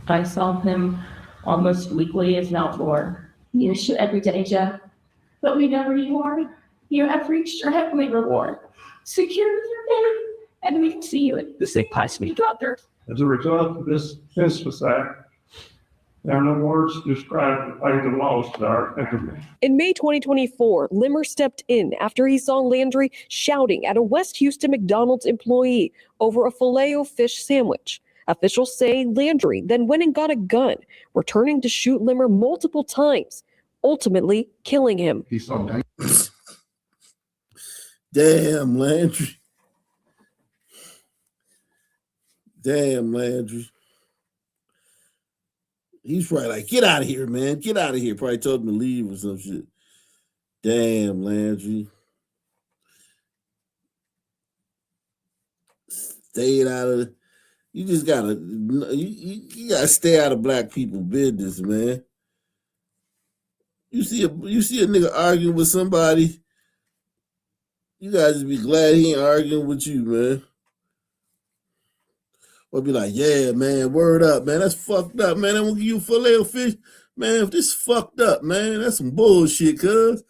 I saw him almost weekly, if not more. You shoot every day, Jeff. But we know where you are. You have reached your heavenly reward. Secure your name, and we can see you in the same place we got there. As a result of this senseless act, there are no words to describe the pain and loss that our enemy. In May 2024, Limmer stepped in after he saw Landry shouting at a West Houston McDonald's employee over a Filet-O-Fish sandwich. Officials say Landry then went and got a gun, returning to shoot Limmer multiple times, ultimately killing him. He's so dangerous. Damn, Landry. Damn, Landry. He's probably like, get out of here, man. Get out of here. Probably told him to leave or some shit. Damn, Landry. Stayed out of you just gotta you gotta stay out of black people business, man. You see a nigga arguing with somebody, you guys just be glad he ain't arguing with you, man. Or be like, yeah, man, word up, man. That's fucked up, man. I won't give you a Filet-O-Fish. Man, if this fucked up, man, that's some bullshit, cuz.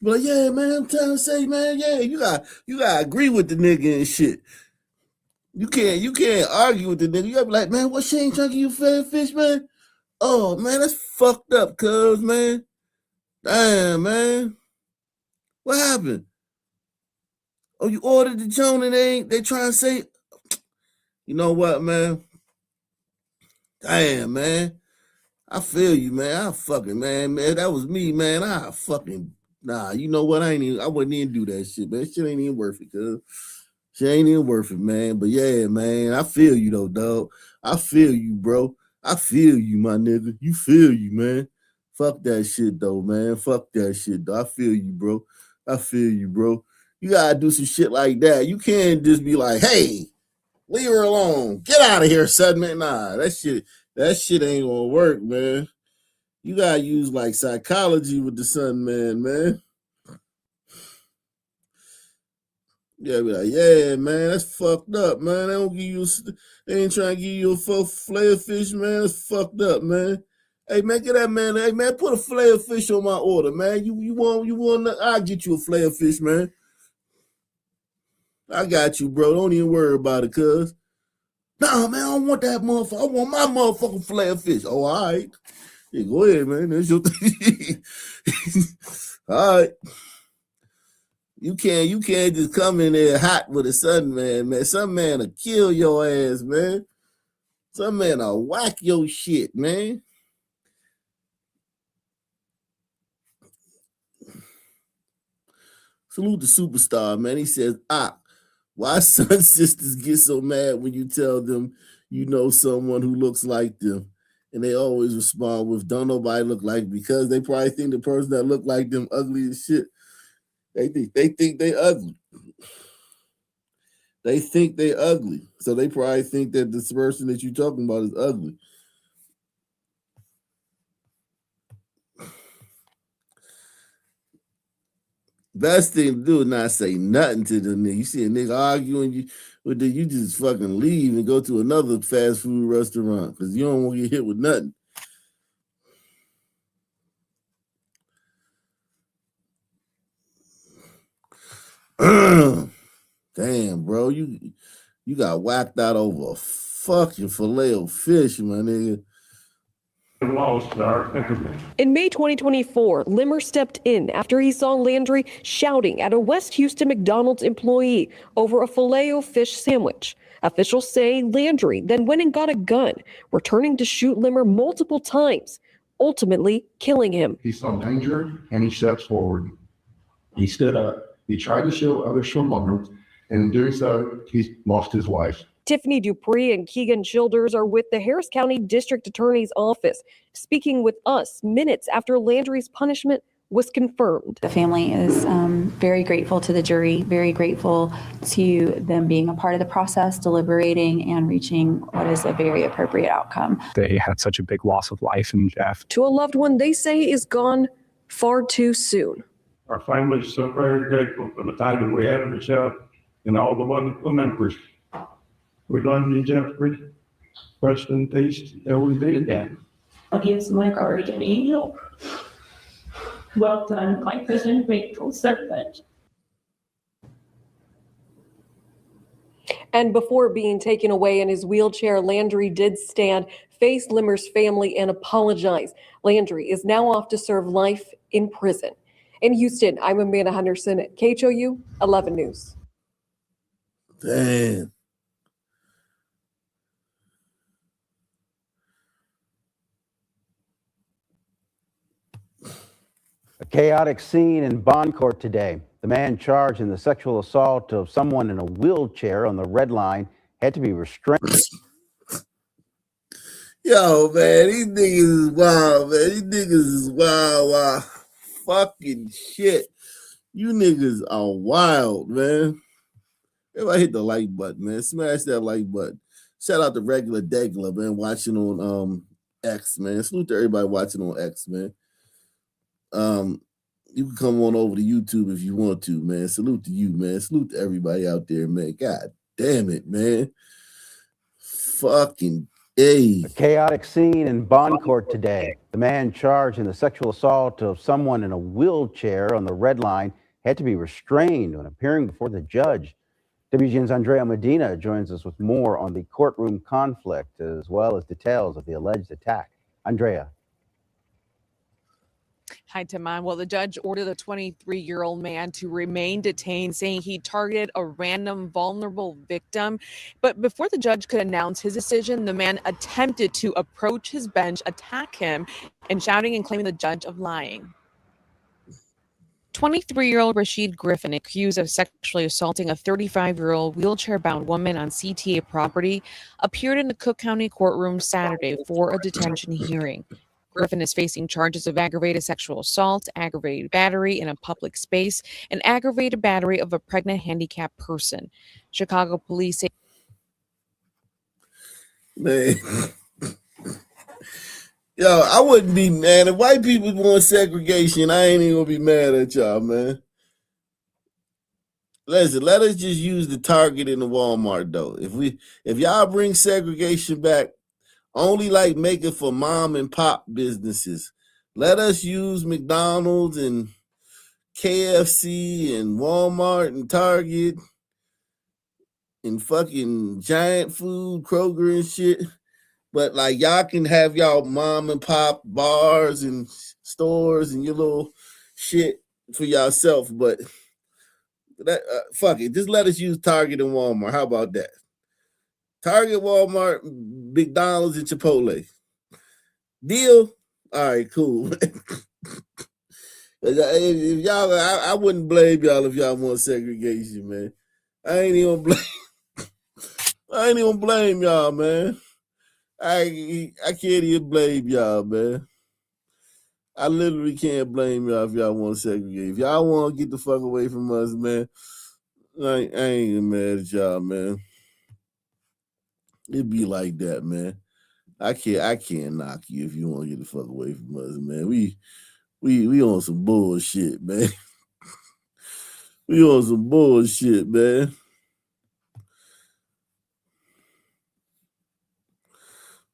Be like, yeah, man, I'm trying to say, man, yeah, you gotta agree with the nigga and shit. You can't argue with the nigga. You gotta be like, man, what she ain't trying to give you Filet-O-Fish, man? Oh, man, that's fucked up, cuz, man. Damn, man. What happened? Oh, you ordered the joint and they trying to say, you know what, man? Damn, man. I feel you, man. I fucking, man, that was me, man. Nah, you know what? I wouldn't even do that shit, man. Shit ain't even worth it, cuz. Shit ain't even worth it, man. But yeah, man, I feel you though, dog. I feel you, bro. I feel you, my nigga. You feel you, man. Fuck that shit though, man. Fuck that shit though. I feel you, bro. I feel you, bro. You gotta do some shit like that. You can't just be like, hey, leave her alone. Get out of here, son, man. Nah, that shit ain't gonna work, man. You gotta use like psychology with the son, man. Yeah, be like, yeah, man, that's fucked up, man. They ain't trying to give you a Filet-O-Fish, man. That's fucked up, man. Hey, man, get that man. Hey, man, put a Filet-O-Fish on my order, man. You want? I'll get you a Filet-O-Fish, man. I got you, bro. Don't even worry about it, cuz. Nah, man, I don't want that motherfucker. I want my motherfucking Filet-O-Fish. Oh, all right. Yeah, go ahead, man. That's your thing. All right. You can't just come in there hot with a son, man. Some man will kill your ass, man. Some man will whack your shit, man. Salute the superstar, man. He says, why son sisters get so mad when you tell them you know someone who looks like them? And they always respond with, don't nobody look like, because they probably think the person that look like them ugly as shit. They think they ugly. They think they ugly. So they probably think that this person that you're talking about is ugly. Best thing to do is not say nothing to the nigga. You see a nigga arguing you just fucking leave and go to another fast food restaurant because you don't want to get hit with nothing. Damn, bro, you got whacked out over a fucking filet of fish, my nigga. In May 2024, Limmer stepped in after he saw Landry shouting at a West Houston McDonald's employee over a filet-o-fish sandwich. Officials say Landry then went and got a gun, returning to shoot Limmer multiple times, ultimately killing him. He saw danger and he steps forward. He stood up. He tried to show others from Limmer, and in doing so, he lost his life. Tiffany Dupree and Keegan Childers are with the Harris County District Attorney's Office, speaking with us minutes after Landry's punishment was confirmed. The family is very grateful to the jury, very grateful to them being a part of the process, deliberating and reaching what is a very appropriate outcome. They had such a big loss of life in Jeff. To a loved one they say is gone far too soon. Our family is so very grateful for the time that we had with Jeff and all the wonderful members. We love you, Jeffrey. Rest in peace. There will be again. I'll give my guardian angel. Well done, my prison faithful servant. And before being taken away in his wheelchair, Landry did stand, face Limmer's family, and apologize. Landry is now off to serve life in prison. In Houston, I'm Amanda Henderson at KHOU 11 News. Damn. A chaotic scene in bond court today. The man charged in the sexual assault of someone in a wheelchair on the red line had to be restrained. Yo, man, these niggas is wild, man. These niggas is wild. Fucking shit. You niggas are wild, man. Everybody hit the like button, man. Smash that like button. Shout out to Regular Degler, man, watching on X, man. Salute to everybody watching on X, man. You can come on over to YouTube if you want to, man. Salute to you, man. Salute to everybody out there, man. God damn it, man. Fucking A. A chaotic scene in bond court today. The man charged in the sexual assault of someone in a wheelchair on the red line had to be restrained when appearing before the judge. WGN's Andrea Medina joins us with more on the courtroom conflict as well as details of the alleged attack. Andrea. Hi, Timon. Well, the judge ordered a 23-year-old man to remain detained, saying he targeted a random vulnerable victim. But before the judge could announce his decision, the man attempted to approach his bench, attack him, and shouting and claiming the judge of lying. 23-year-old Rashid Griffin, accused of sexually assaulting a 35-year-old wheelchair-bound woman on CTA property, appeared in the Cook County courtroom Saturday for a detention hearing. Griffin is facing charges of aggravated sexual assault, aggravated battery in a public space, and aggravated battery of a pregnant handicapped person. Chicago police say, Man. Yo, I wouldn't be mad. If white people want segregation, I ain't even gonna be mad at y'all, man. Listen, let us just use the Target and the Walmart, though. If y'all bring segregation back, only like make it for mom and pop businesses. Let us use McDonald's and KFC and Walmart and Target and fucking Giant Food, Kroger and shit. But like y'all can have y'all mom and pop bars and stores and your little shit for yourself. But that fuck it, just let us use Target and Walmart. How about that? Target, Walmart, McDonald's, and Chipotle. Deal? All right, cool. If y'all, I wouldn't blame y'all if y'all want segregation, man. I ain't even blame y'all, man. I can't even blame y'all, man. I literally can't blame y'all if y'all want to segregate. If y'all want to get the fuck away from us, man, I ain't mad at y'all, man. It be like that, man. I can't knock you if you want to get the fuck away from us, man. We on some bullshit, man. We on some bullshit, man.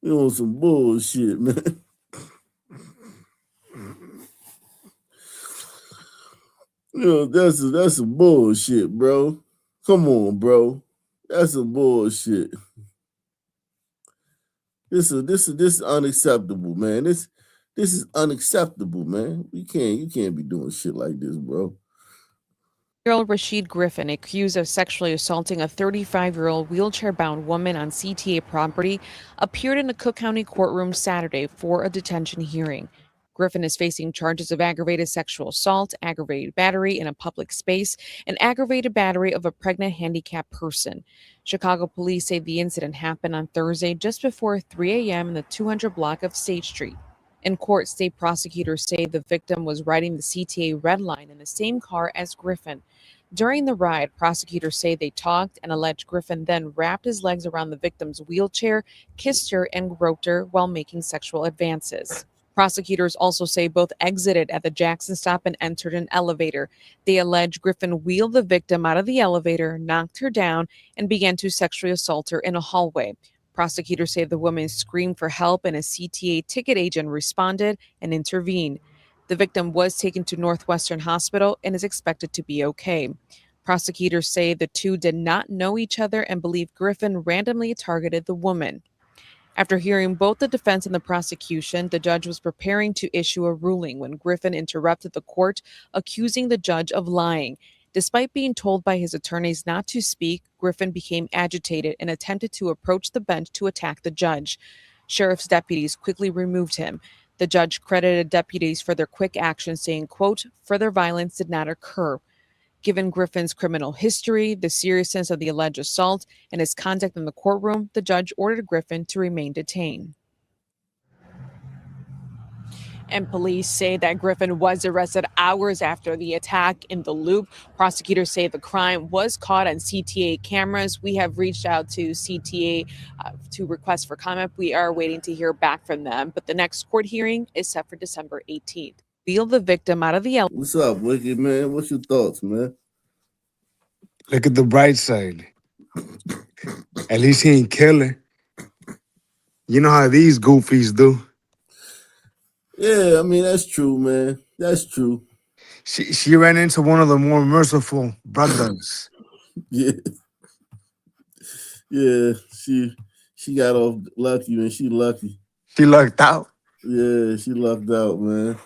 We on some bullshit, man. That's some bullshit, bro. Come on, bro. That's some bullshit. This is unacceptable, man. This is unacceptable, man. You can't be doing shit like this, bro. Rashid Griffin, accused of sexually assaulting a 35-year-old wheelchair-bound woman on CTA property, appeared in the Cook County courtroom Saturday for a detention hearing. Griffin is facing charges of aggravated sexual assault, aggravated battery in a public space, and aggravated battery of a pregnant handicapped person. Chicago police say the incident happened on Thursday just before 3 a.m. in the 200 block of State Street. In court, state prosecutors say the victim was riding the CTA red line in the same car as Griffin. During the ride, prosecutors say they talked and alleged Griffin then wrapped his legs around the victim's wheelchair, kissed her, and groped her while making sexual advances. Prosecutors also say both exited at the Jackson stop and entered an elevator. They allege Griffin wheeled the victim out of the elevator, knocked her down, and began to sexually assault her in a hallway. Prosecutors say the woman screamed for help and a CTA ticket agent responded and intervened. The victim was taken to Northwestern Hospital and is expected to be okay. Prosecutors say the two did not know each other and believe Griffin randomly targeted the woman. After hearing both the defense and the prosecution, the judge was preparing to issue a ruling when Griffin interrupted the court, accusing the judge of lying. Despite being told by his attorneys not to speak, Griffin became agitated and attempted to approach the bench to attack the judge. Sheriff's deputies quickly removed him. The judge credited deputies for their quick action, saying, quote, further violence did not occur. Given Griffin's criminal history, the seriousness of the alleged assault, and his conduct in the courtroom, the judge ordered Griffin to remain detained. And police say that Griffin was arrested hours after the attack in the Loop. Prosecutors say the crime was caught on CTA cameras. We have reached out to CTA to request for comment. We are waiting to hear back from them. But the next court hearing is set for December 18th. Wheel the victim out of the elevator. What's up, Wicked, man? What's your thoughts, man? Look at the bright side. At least he ain't kill her. You know how these goofies do. Yeah, I mean, that's true, man. That's true. She ran into one of the more merciful brothers. Yeah. Yeah, she got off lucky, man. She lucky. She lucked out. Yeah, she lucked out, man.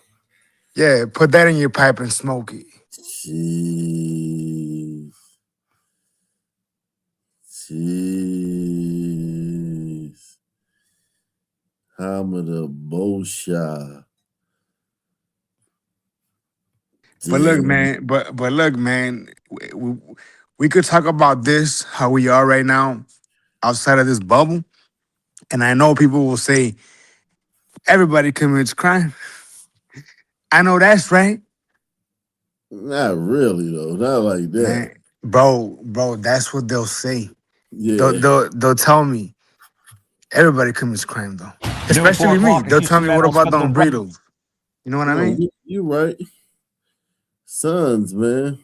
Yeah, put that in your pipe and smoke it. Jeez. Hamada Bosha. But look, man. But look, man. We could talk about this how we are right now, outside of this bubble, and I know people will say everybody commits crime. I know that's right. Not really though. Not like that, man, bro. That's what they'll say. Yeah. They'll tell me everybody commits crime though, especially me. They'll tell me what about the burritos? You know what I mean? You right. Sons, man.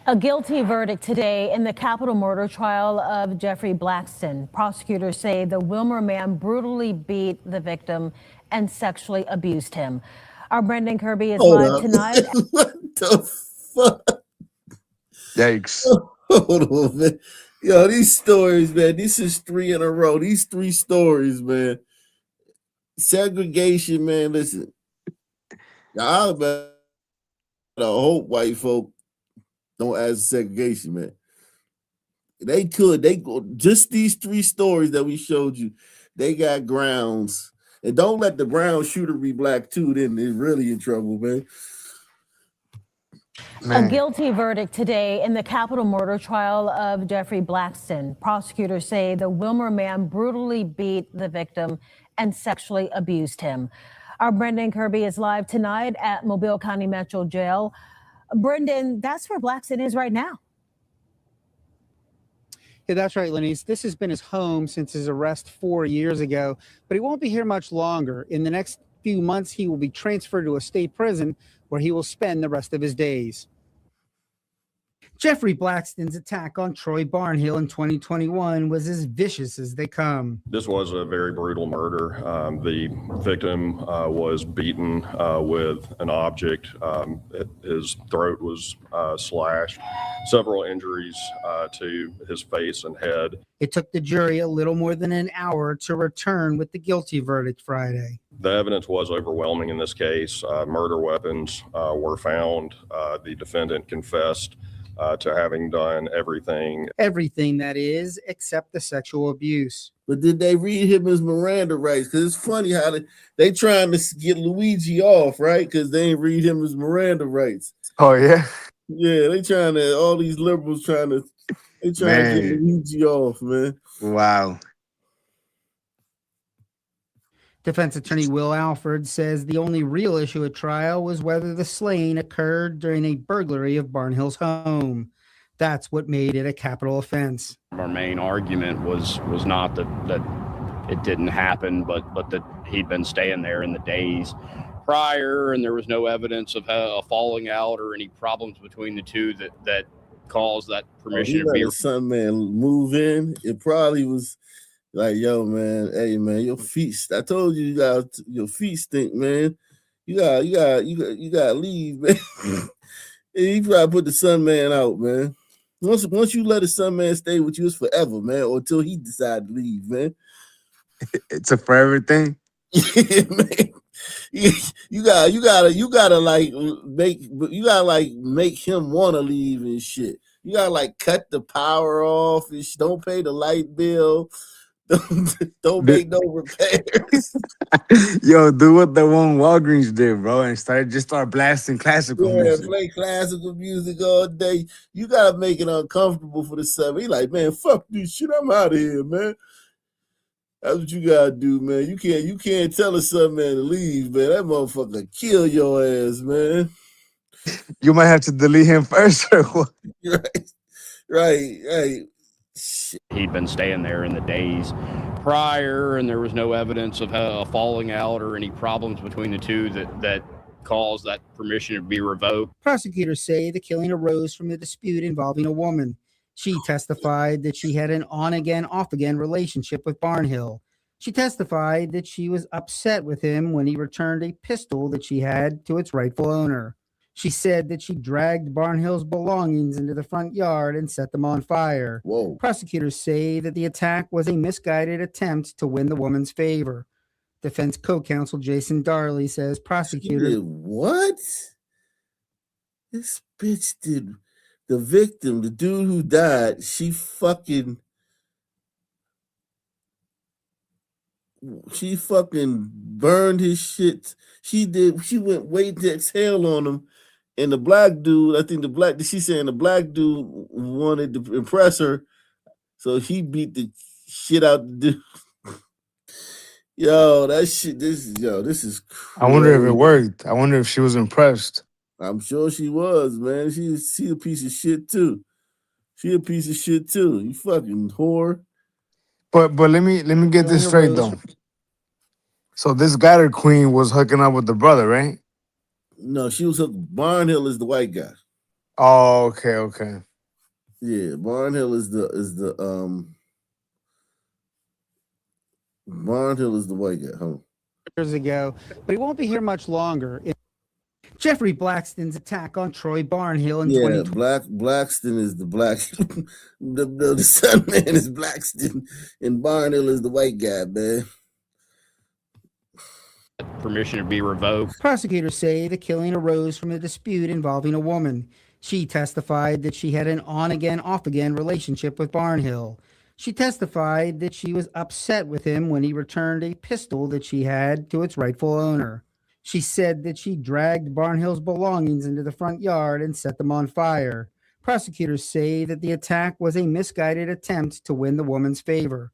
A guilty verdict today in the capital murder trial of Jeffrey Blackston. Prosecutors say the Wilmer man brutally beat the victim and sexually abused him. Our Brendan Kirby is live tonight. What the fuck? Yikes. Hold on, man. Yo, these stories, man. This is 3 in a row. These 3 stories, man. Segregation, man. Listen, I hope white folk don't ask segregation, man. They go just these 3 stories that we showed you. They got grounds, and don't let the brown shooter be black too. Then they're really in trouble, man. A guilty verdict today in the capital murder trial of Jeffrey Blackston. Prosecutors say the Wilmer man brutally beat the victim and sexually abused him. Our Brendan Kirby is live tonight at Mobile County Metro Jail. Brendan, that's where Blackston is right now. Yeah, that's right, Lenise. This has been his home since his arrest 4 years ago, but he won't be here much longer. In the next few months, he will be transferred to a state prison where he will spend the rest of his days. Jeffrey Blackston's attack on Troy Barnhill in 2021 was as vicious as they come. This was a very brutal murder. The victim was beaten with an object. His throat was slashed, several injuries to his face and head. It took the jury a little more than an hour to return with the guilty verdict Friday. The evidence was overwhelming in this case. Murder weapons were found. The defendant confessed to having done everything. Everything, that is, except the sexual abuse. But did they read him his Miranda rights? Because it's funny how they trying to get Luigi off, right? Because they ain't read him his Miranda rights. Oh, yeah? Yeah, they trying to, all these liberals trying to get Luigi off, man. Wow. Defense attorney Will Alford says the only real issue at trial was whether the slaying occurred during a burglary of Barnhill's home. That's what made it a capital offense. Our main argument was not that it didn't happen, but that he'd been staying there in the days prior, and there was no evidence of a falling out or any problems between the two that caused that permission to be. Some man move in. It probably was. Like, yo, man, hey, man, your feet. I told you, your feet stink, man. You got to leave, man. He probably put the son man out, man. Once you let the son man stay with you, it's forever, man, or until he decide to leave, man. It's a forever thing. Yeah, man. You gotta make him want to leave and shit. You gotta like cut the power off and don't pay the light bill. Don't make no repairs. Yo, do what the one Walgreens did, bro, and start blasting classical music. Play classical music all day. You gotta make it uncomfortable for the son. He like, man, fuck this shit. I'm out of here, man. That's what you gotta do, man. You can't tell a son man to leave, man. That motherfucker kill your ass, man. You might have to delete him first, or what? Right. He'd been staying there in the days prior, and there was no evidence of a falling out or any problems between the two that caused that permission to be revoked. Prosecutors say the killing arose from a dispute involving a woman. She testified that she had an on-again, off-again relationship with Barnhill. She testified that she was upset with him when he returned a pistol that she had to its rightful owner. She said that she dragged Barnhill's belongings into the front yard and set them on fire. Whoa. Prosecutors say that the attack was a misguided attempt to win the woman's favor. Defense co-counsel Jason Darley says prosecutors... What? This bitch did... The victim, the dude who died, she fucking burned his shit. She went waiting to exhale on him. And the black dude, she's saying the black dude wanted to impress her. So he beat the shit out the dude. Yo, this is crazy. I wonder if it worked. I wonder if she was impressed. I'm sure she was, man. She a piece of shit too. You fucking whore. But let me get this straight though. So this Goddard queen was hooking up with the brother, right? No, she was Barnhill is the white guy. Oh, okay. Yeah, Barnhill is the white guy. Huh? Years ago, but he won't be here much longer. Jeffrey Blackston's attack on Troy Barnhill in 2020. Blackston is the black. the son man is Blackston, and Barnhill is the white guy, man. Permission to be revoked. Prosecutors say the killing arose from a dispute involving a woman. She testified that she had an on-again, off-again relationship with Barnhill. She testified that she was upset with him when he returned a pistol that she had to its rightful owner. She said that she dragged Barnhill's belongings into the front yard and set them on fire. Prosecutors say that the attack was a misguided attempt to win the woman's favor.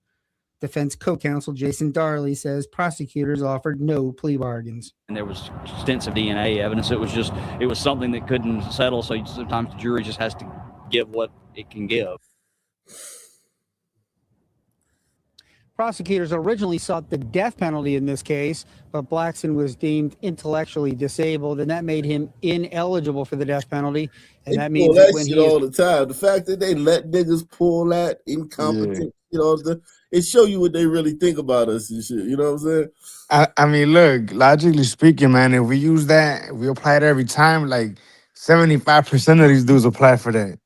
Defense co-counsel Jason Darley says prosecutors offered no plea bargains. And there was extensive DNA evidence. It was something that couldn't settle, so sometimes the jury just has to give what it can give. Prosecutors originally sought the death penalty in this case, but Blackson was deemed intellectually disabled, and that made him ineligible for the death penalty. And They that pull means that that when shit he is all the time. The fact that they let niggas pull that incompetent, it show you what they really think about us and shit. You know what I'm saying? I mean, look, logically speaking, man, if we use that, if we apply it every time, like 75% of these dudes apply for that.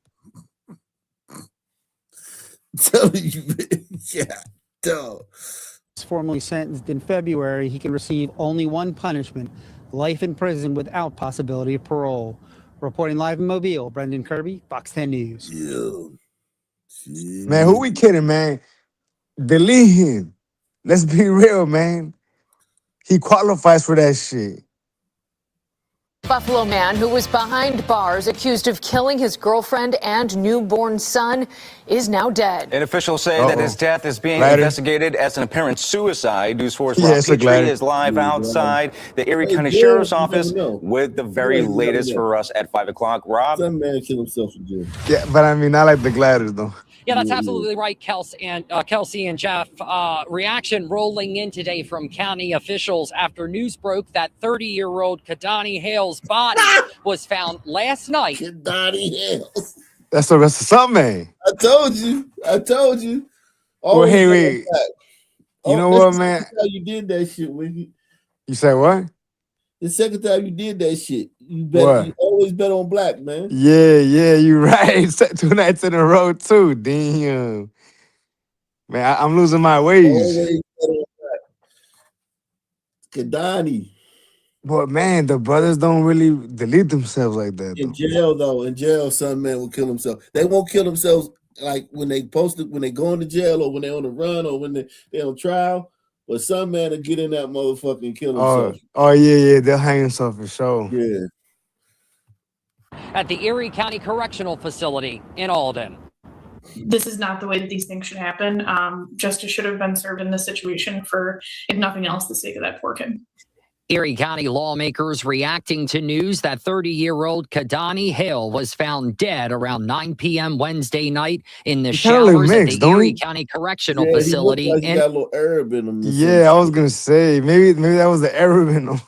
Telling you, man. Yeah, dog. formally sentenced in February, he can receive only one punishment, life in prison without possibility of parole. Reporting live in Mobile, Brendan Kirby, Fox 10 News. Man, who we kidding, man? Delete him. Let's be real, man. He qualifies for that shit. Buffalo man who was behind bars accused of killing his girlfriend and newborn son is now dead. And officials say that his death is being Glider. investigated as an apparent suicide. News 4's Yeah, Rob it's a Petrie glider. is live outside the Erie Hey, County Jim, Sheriff's you never Office know. with the very You never latest know. for us at 5 o'clock. Rob? Some man kill himself in jail. Yeah, but I mean, I like the gliders, though. Yeah, that's absolutely right, Kelsey and Jeff. Reaction rolling in today from county officials after news broke that 30-year-old Kadani Hale's body was found last night. Kadani Hales. That's the rest of something, man. I told you. Well, Always hey, got wait. my back. You know that's what, the man? second time you did that shit, Wiggy. You said what? The second time you did that shit. You What? always bet on black, man. Yeah, you right. 2 nights in a row, too. Damn. Man, I'm losing my ways. Always bet on black. Kadani. But, man, the brothers don't really delete themselves like that, In though. jail, though. In jail, some men will kill themselves. They won't kill themselves like when they when they go into jail or when they're on the run or when they're on trial. But some man will get in that motherfucker and kill himself. Yeah, they'll hang themselves for sure. Yeah. At the Erie County Correctional Facility in Alden. This is not the way that these things should happen. Justice should have been served in this situation for, if nothing else, the sake of that poor kid. Erie County lawmakers reacting to news that 30-year-old Kadani Hale was found dead around 9 p.m. Wednesday night in the kinda look showers mixed, at the don't Erie he? County Correctional Yeah, Facility. he looked like he got a little Arab in him. Yeah, I was going to say, maybe that was the error in them.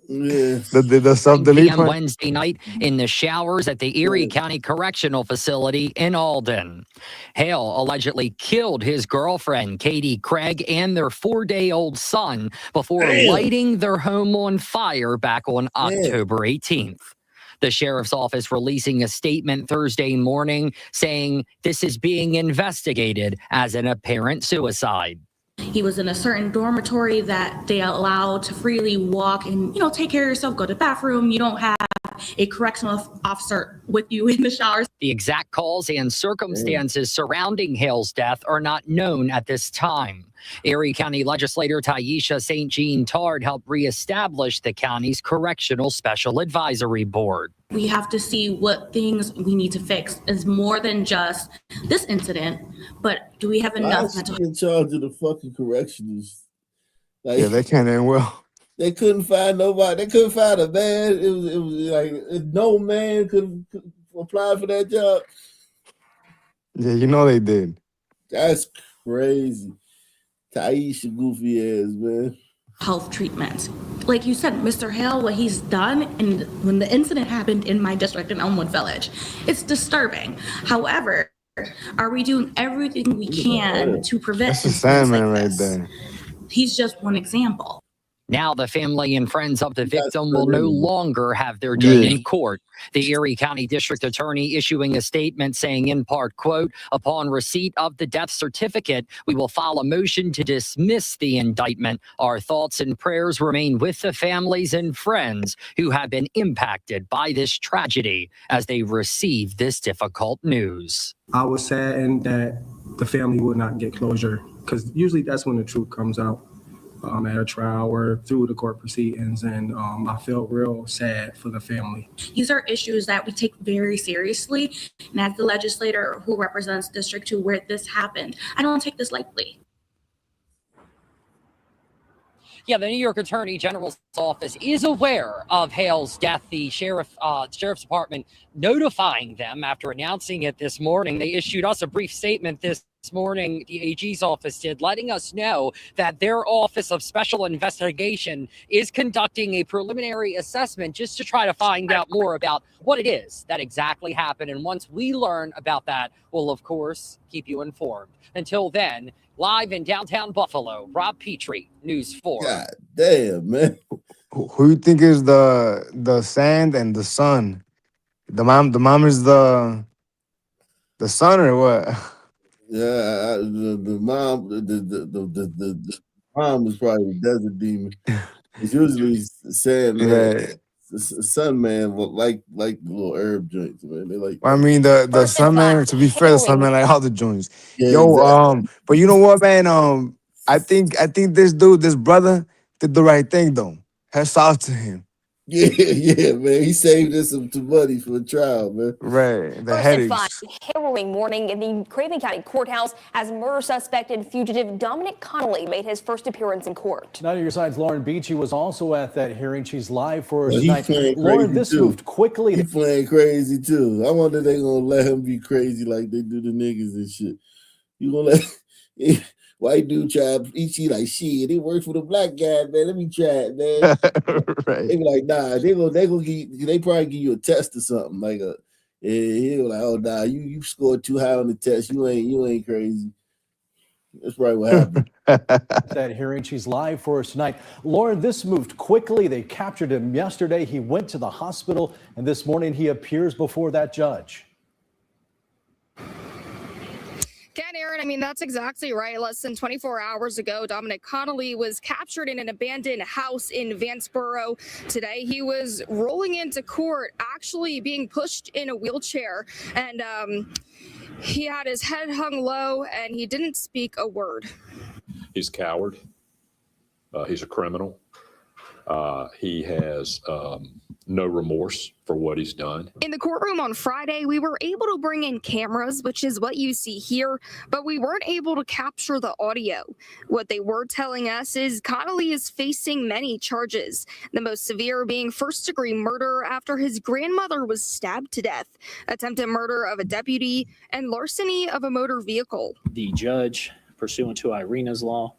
Yeah. The self-delete p.m. part. Wednesday night in the showers at the Erie County Correctional Facility in Alden. Hale allegedly killed his girlfriend, Katie Craig, and their 4-day-old son before lighting their home on fire back on October 18th. The sheriff's office releasing a statement Thursday morning saying this is being investigated as an apparent suicide. He was in a certain dormitory that they allow to freely walk and, take care of yourself, go to the bathroom. You don't have a correctional officer with you in the showers. The exact cause and circumstances surrounding Hale's death are not known at this time. Erie County legislator Taisha St. Jean Tard helped reestablish the county's Correctional Special Advisory Board. We have to see what things we need to fix. It's more than just this incident, but do we have enough mental in charge of the fucking corrections? Like, Yeah, they can't end well. they couldn't find nobody. They couldn't find a man. It was like no man could apply for that job. Yeah, you know they did. That's crazy. Taisha goofy ass, man. health treatment. Like you said, Mr. Hale, what he's done, and when the incident happened in my district in Elmwood Village, it's disturbing. However, are we doing everything we can to prevent That's a incidents Sandman like right this? there. He's just one example. Now the family and friends of the victim will no longer have their day in court. The Erie County District Attorney issuing a statement saying in part, quote, upon receipt of the death certificate, we will file a motion to dismiss the indictment. Our thoughts and prayers remain with the families and friends who have been impacted by this tragedy as they receive this difficult news. I was saddened that the family would not get closure, because usually that's when the truth comes out. At a trial or through the court proceedings, and I felt real sad for the family. These are issues that we take very seriously, and as the legislator who represents District 2 where this happened, I don't take this lightly. Yeah, the New York Attorney General's office is aware of Hale's death. The sheriff's department notifying them after announcing it this morning. They issued us a brief statement this This morning, the AG's office did, letting us know that their Office of Special Investigation is conducting a preliminary assessment just to try to find out more about what it is that exactly happened. And once we learn about that, we'll, of course, keep you informed. Until then, live in downtown Buffalo, Rob Petrie, News 4. God damn, man. Who you think is the sand and the sun? The mom is the sun or what? Yeah, the mom, the mom is probably the desert demon. It's usually sand man, Yeah. sun man, like the little herb joints, man. They like. I mean the sun man. To be fair, the sun man like all the joints. Yeah, Yo, exactly. but you know what, man? I think this brother did the right thing though. Hats off to him. Yeah, man. He saved us some money for a trial, man. Right, the First and headaches. harrowing morning in the Craven County Courthouse as murder suspect and fugitive Dominic Connolly made his first appearance in court. 9 on your side's Lauren Beachy was also at that hearing. She's live for us Well, tonight. Lauren, this moved quickly. He's playing crazy too. I wonder if they gonna let him be crazy like they do the niggas and shit. You gonna let white dude try to eat you like shit? He works for the black guy, man. Let me try it, man. Right. They be like, nah. They probably give you a test or something like a. Yeah, he was like, oh nah, you scored too high on the test. You ain't crazy. That's probably what happened. That hearing, she's live for us tonight. Lauren, this moved quickly. They captured him yesterday. He went to the hospital, and this morning he appears before that judge. Aaron, I mean, that's exactly right. Less than 24 hours ago, Dominic Connolly was captured in an abandoned house in Vanceboro. Today, he was rolling into court, actually being pushed in a wheelchair, and he had his head hung low, and he didn't speak a word. He's a coward. He's a criminal. He has no remorse for what he's done. In the courtroom on Friday, we were able to bring in cameras, which is what you see here, but we weren't able to capture the audio. What they were telling us is Connolly is facing many charges, the most severe being first-degree murder after his grandmother was stabbed to death, attempted murder of a deputy, and larceny of a motor vehicle. The judge, pursuant to Irina's law,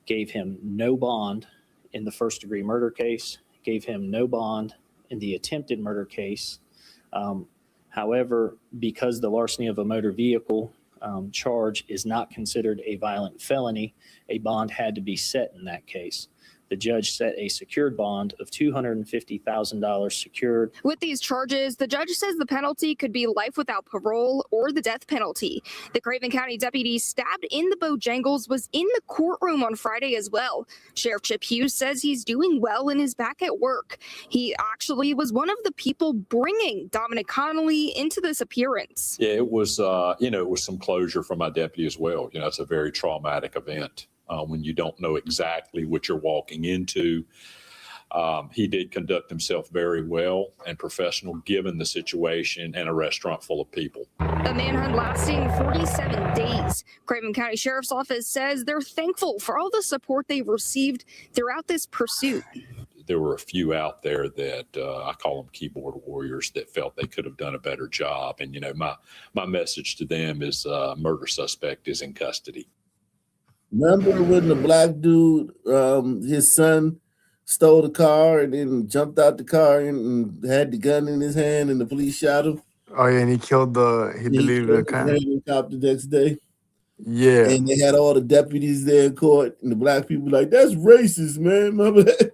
gave him no bond in the first-degree murder case, gave him no bond in the attempted murder case. However, because the larceny of a motor vehicle charge is not considered a violent felony, a bond had to be set in that case. The judge set a secured bond of $250,000 secured. With these charges, the judge says the penalty could be life without parole or the death penalty. The Craven County deputy stabbed in the Bojangles was in the courtroom on Friday as well. Sheriff Chip Hughes says he's doing well and is back at work. He actually was one of the people bringing Dominic Connolly into this appearance. Yeah, it was, it was some closure for my deputy as well. It's a very traumatic event. When you don't know exactly what you're walking into. He did conduct himself very well and professional given the situation and a restaurant full of people. A manhunt lasting 47 days. Craven County Sheriff's Office says they're thankful for all the support they've received throughout this pursuit. There were a few out there that I call them keyboard warriors that felt they could have done a better job. And, my message to them is murder suspect is in custody. Remember when the black dude, his son, stole the car and then jumped out the car and had the gun in his hand and the police shot him? Oh yeah, and he deleted the cop the next day. Yeah. And they had all the deputies there in court and the black people like, that's racist, man. Remember that?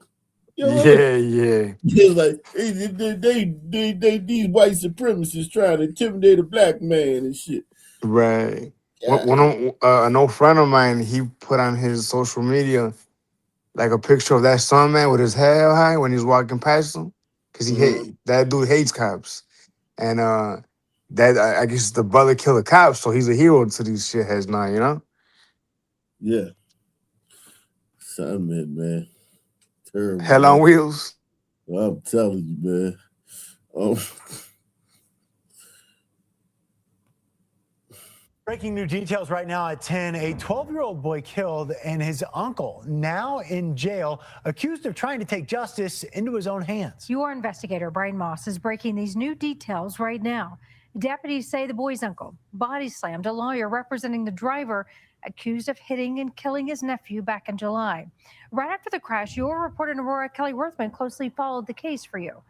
Yeah. It was like they these white supremacists trying to intimidate a black man and shit. Right. An old friend of mine, he put on his social media like a picture of that son man with his hair high when he was walking past him, because that dude hates cops, and that I guess the brother killed the cops, so he's a hero to these shitheads now, Yeah. Son man, terrible. Hell on wheels. Well, I'm telling you, man. Breaking new details right now at 10. A 12-year-old boy killed and his uncle now in jail, accused of trying to take justice into his own hands. Your investigator, Brian Moss, is breaking these new details right now. Deputies say the boy's uncle body slammed a lawyer representing the driver accused of hitting and killing his nephew back in July. Right after the crash, your reporter Aurora Kelly Worthman closely followed the case for you.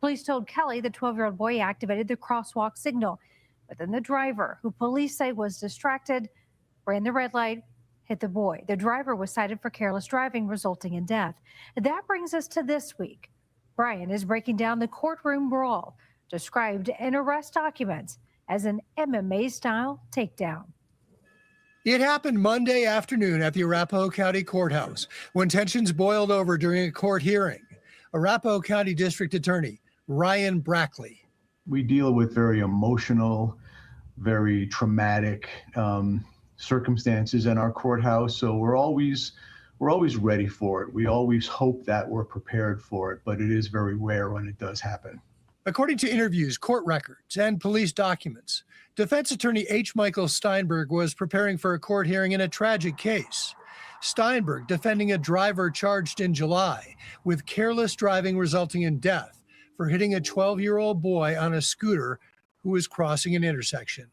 Police told Kelly the 12-year-old boy activated the crosswalk signal, but then the driver, who police say was distracted, ran the red light, hit the boy. The driver was cited for careless driving, resulting in death. That brings us to this week. Brian is breaking down the courtroom brawl, described in arrest documents as an MMA-style takedown. It happened Monday afternoon at the Arapahoe County Courthouse when tensions boiled over during a court hearing. Arapahoe County District Attorney Ryan Brackley. We deal with very emotional, very traumatic circumstances in our courthouse, so we're always ready for it. We always hope that we're prepared for it, but it is very rare when it does happen. According to interviews, court records, and police documents, defense attorney H. Michael Steinberg was preparing for a court hearing in a tragic case. Steinberg defending a driver charged in July with careless driving resulting in death for hitting a 12-year-old boy on a scooter who was crossing an intersection.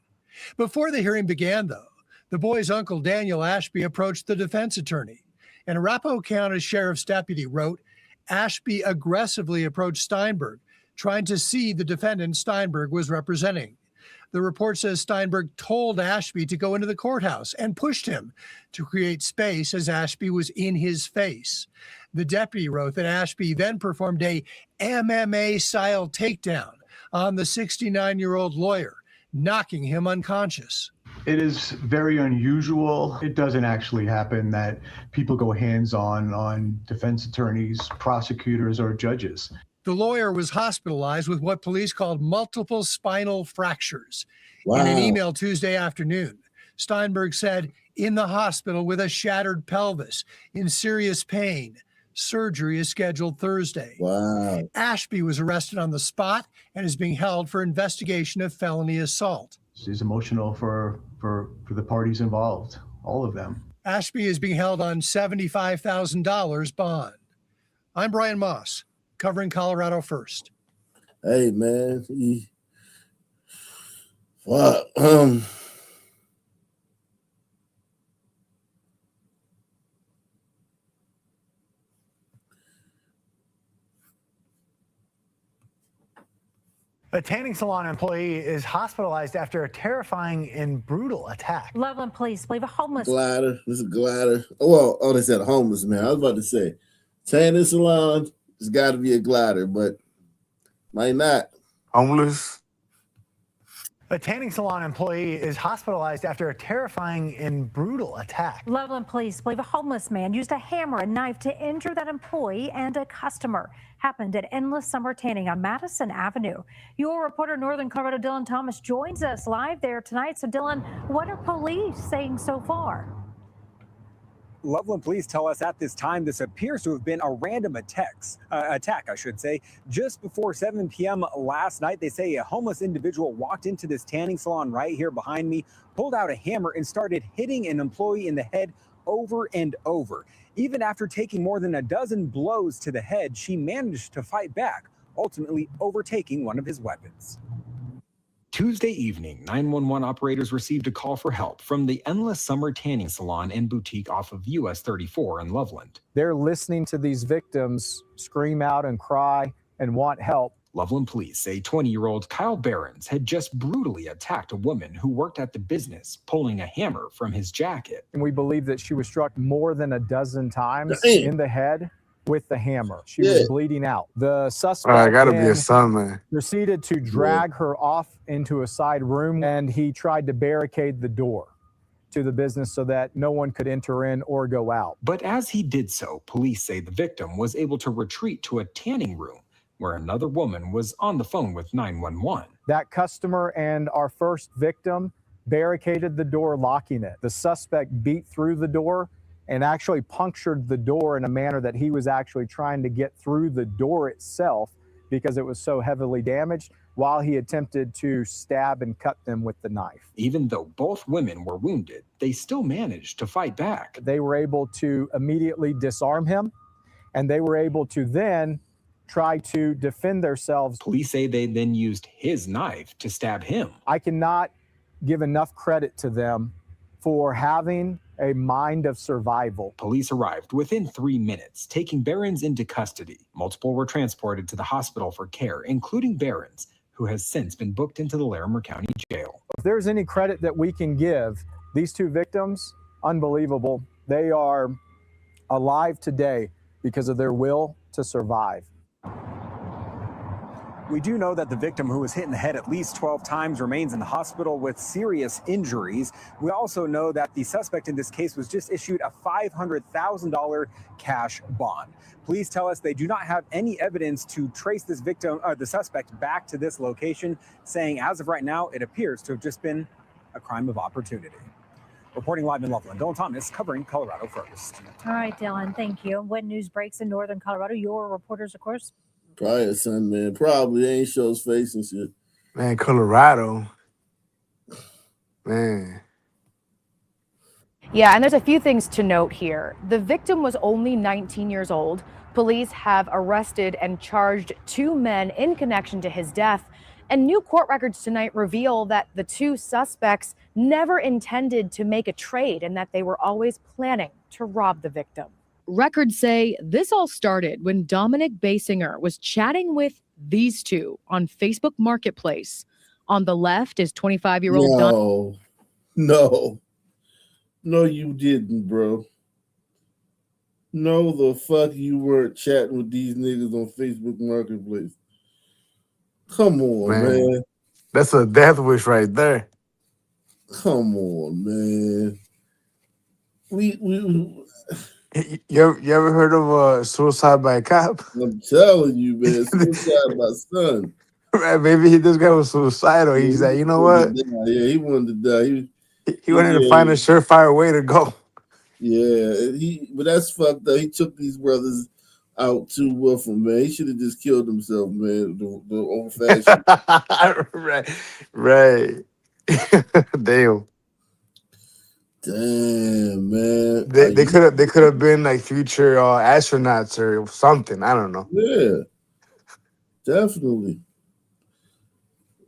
Before the hearing began, though, the boy's uncle, Daniel Ashby, approached the defense attorney. An Arapahoe County Sheriff's deputy wrote, Ashby aggressively approached Steinberg, trying to see the defendant Steinberg was representing. The report says Steinberg told Ashby to go into the courthouse and pushed him to create space as Ashby was in his face. The deputy wrote that Ashby then performed a MMA-style takedown on the 69-year-old lawyer, knocking him unconscious. It is very unusual. It doesn't actually happen that people go hands-on on defense attorneys, prosecutors, or judges. The lawyer was hospitalized with what police called multiple spinal fractures. Wow. In an email Tuesday afternoon, Steinberg said, in the hospital with a shattered pelvis, in serious pain. Surgery is scheduled Thursday. Wow. Ashby was arrested on the spot and is being held for investigation of felony assault. It's emotional for the parties involved, all of them. Ashby is being held on $75,000 bond. I'm Brian Moss, covering Colorado First. Hey, man. A tanning salon employee is hospitalized after a terrifying and brutal attack. Loveland police believe a homeless Glider. This is a glider. Oh, they said a homeless man. I was about to say, tanning salon, it's got to be a glider, but might not. Homeless. A tanning salon employee is hospitalized after a terrifying and brutal attack. Loveland police believe a homeless man used a hammer and knife to injure that employee and a customer. Happened at Endless Summer Tanning on Madison Avenue. Your reporter, Northern Colorado, Dylan Thomas, joins us live there tonight. So, Dylan, what are police saying so far? Loveland police tell us at this time this appears to have been a random attack, just before 7 p.m. last night. They say a homeless individual walked into this tanning salon right here behind me, pulled out a hammer and started hitting an employee in the head over and over. Even after taking more than a dozen blows to the head, she managed to fight back, ultimately overtaking one of his weapons. Tuesday evening, 911 operators received a call for help from the Endless Summer Tanning Salon and Boutique off of US 34 in Loveland. They're listening to these victims scream out and cry and want help. Loveland police say 20-year-old Kyle Behrens had just brutally attacked a woman who worked at the business, pulling a hammer from his jacket. And we believe that she was struck more than a dozen times Damn. in the head with the hammer. She was bleeding out. The suspect I gotta be a son, man. proceeded to drag her off into a side room, and he tried to barricade the door to the business so that no one could enter in or go out. But as he did so, police say the victim was able to retreat to a tanning room where another woman was on the phone with 911. That customer and our first victim barricaded the door, locking it. The suspect beat through the door and actually punctured the door in a manner that he was actually trying to get through the door itself because it was so heavily damaged, while he attempted to stab and cut them with the knife. Even though both women were wounded, they still managed to fight back. They were able to immediately disarm him, and they were able to then try to defend themselves. Police say they then used his knife to stab him. I cannot give enough credit to them for having a mind of survival. Police arrived within 3 minutes, taking Behrens into custody. Multiple were transported to the hospital for care, including Behrens, who has since been booked into the Larimer County Jail. If there's any credit that we can give these two victims, unbelievable. They are alive today because of their will to survive. We do know that the victim, who was hit in the head at least 12 times, remains in the hospital with serious injuries. We also know that the suspect in this case was just issued a $500,000 cash bond. Police tell us they do not have any evidence to trace this victim, the suspect, back to this location, saying as of right now, it appears to have just been a crime of opportunity. Reporting live in Loveland, Dylan Thomas, covering Colorado First. All right, Dylan, thank you. When news breaks in northern Colorado, your reporters, of course. Probably a son, man. Probably ain't show his face and shit. Man, Colorado. Man. Yeah, and there's a few things to note here. The victim was only 19 years old. Police have arrested and charged 2 men in connection to his death. And new court records tonight reveal that the 2 suspects never intended to make a trade and that they were always planning to rob the victim. Records say this all started when Dominic Basinger was chatting with these 2 on Facebook Marketplace. On the left is 25-year-old No, you didn't, bro. No, the fuck you weren't chatting with these niggas on Facebook Marketplace. Come on, man. That's a death wish right there. Come on, man. You ever heard of suicide by a cop? I'm telling you, man. Suicide by son. Right, maybe this guy was suicidal. He's like, you know what? Yeah, he wanted to die. He wanted to find a surefire way to go. Yeah, but that's fucked up. He took these brothers out too well from, man. He should have just killed himself, man. The old fashioned. right. Damn, man. They could have been like future astronauts or something. I don't know. Yeah, definitely.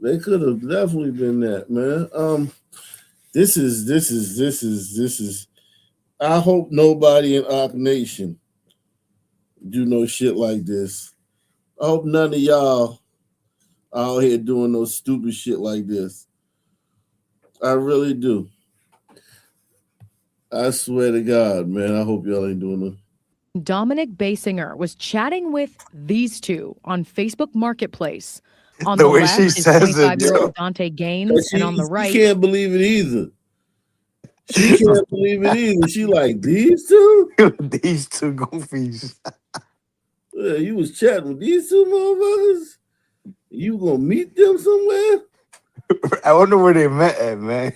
They could have definitely been that, man. This is. I hope nobody in Arc Nation do no shit like this. I hope none of y'all out here doing no stupid shit like this. I really do. I swear to God, man, I hope y'all ain't doing it. Dominic Basinger was chatting with these 2 on Facebook Marketplace. On The the way left she is says it, 25-year-old Dante Gaines, and on the right, She can't believe it either. She can't believe it either. She like, these 2? These 2 goofies. Yeah, you was chatting with these 2 motherfuckers? You gonna meet them somewhere? I wonder where they met at, man.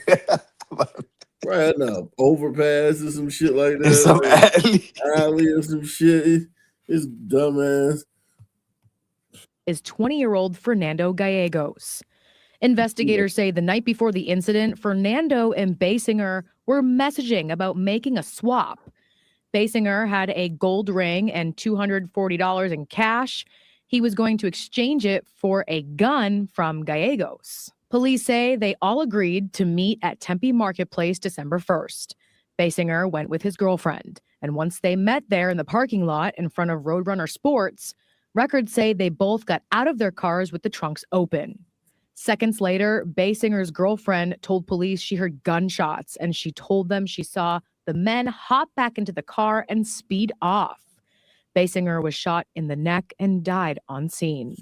Right now, overpass or some shit like that. In some alley or some shit. It's dumbass. is 20-year-old Fernando Gallegos. Investigators say the night before the incident, Fernando and Basinger were messaging about making a swap. Basinger had a gold ring and $240 in cash. He was going to exchange it for a gun from Gallegos. Police say they all agreed to meet at Tempe Marketplace December 1st. Basinger went with his girlfriend, and once they met there in the parking lot in front of Roadrunner Sports, records say they both got out of their cars with the trunks open. Seconds later, Basinger's girlfriend told police she heard gunshots, and she told them she saw the men hop back into the car and speed off. Basinger was shot in the neck and died on scene.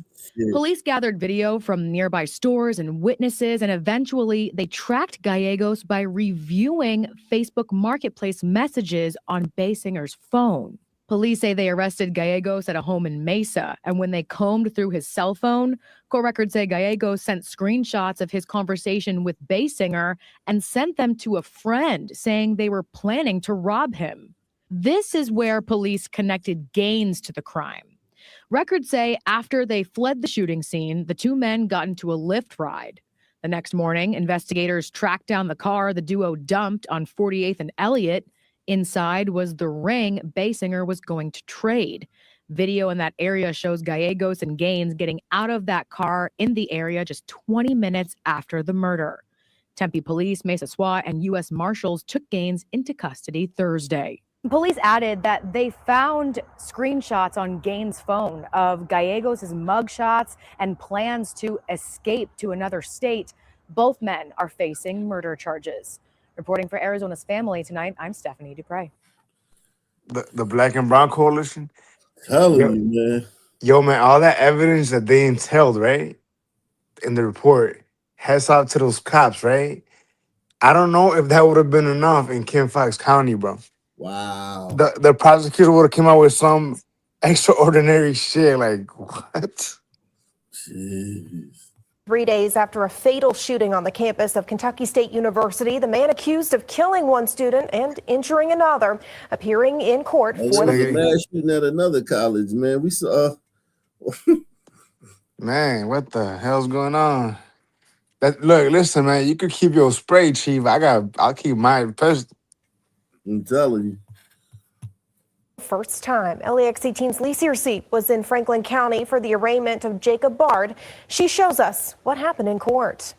Police gathered video from nearby stores and witnesses, and eventually they tracked Gallegos by reviewing Facebook Marketplace messages on Basinger's phone. Police say they arrested Gallegos at a home in Mesa, and when they combed through his cell phone, court records say Gallegos sent screenshots of his conversation with Basinger and sent them to a friend saying they were planning to rob him. This is where police connected Gaines to the crime. Records say after they fled the shooting scene, the 2 men got into a Lyft ride. The next morning, investigators tracked down the car the duo dumped on 48th and Elliott. Inside was the ring Basinger was going to trade. Video in that area shows Gallegos and Gaines getting out of that car in the area just 20 minutes after the murder. Tempe police, Mesa SWAT, and U.S. Marshals took Gaines into custody Thursday. Police added that they found screenshots on Gaines' phone of Gallegos' mugshots and plans to escape to another state. Both men are facing murder charges. Reporting for Arizona's Family tonight, I'm Stephanie Dupre. The Black and Brown Coalition. Telling Yo, you, man. yo, man, all that evidence that they entailed, right, in the report, hats off to those cops, right? I don't know if that would have been enough in Kim Fox County, bro. Wow. The prosecutor would have come out with some extraordinary shit. Like, what? Jeez. 3 days after a fatal shooting on the campus of Kentucky State University, the man accused of killing one student and injuring another, appearing in court Oh, for there was the a mass shooting at another college, man. We saw. Man, what the hell's going on? Look, listen, man. You could keep your spray, chief. I'll keep my pistol. I'm telling you. first time. LAX 18's Lee Searcy was in Franklin County for the arraignment of Jacob Bard. She shows us what happened in court.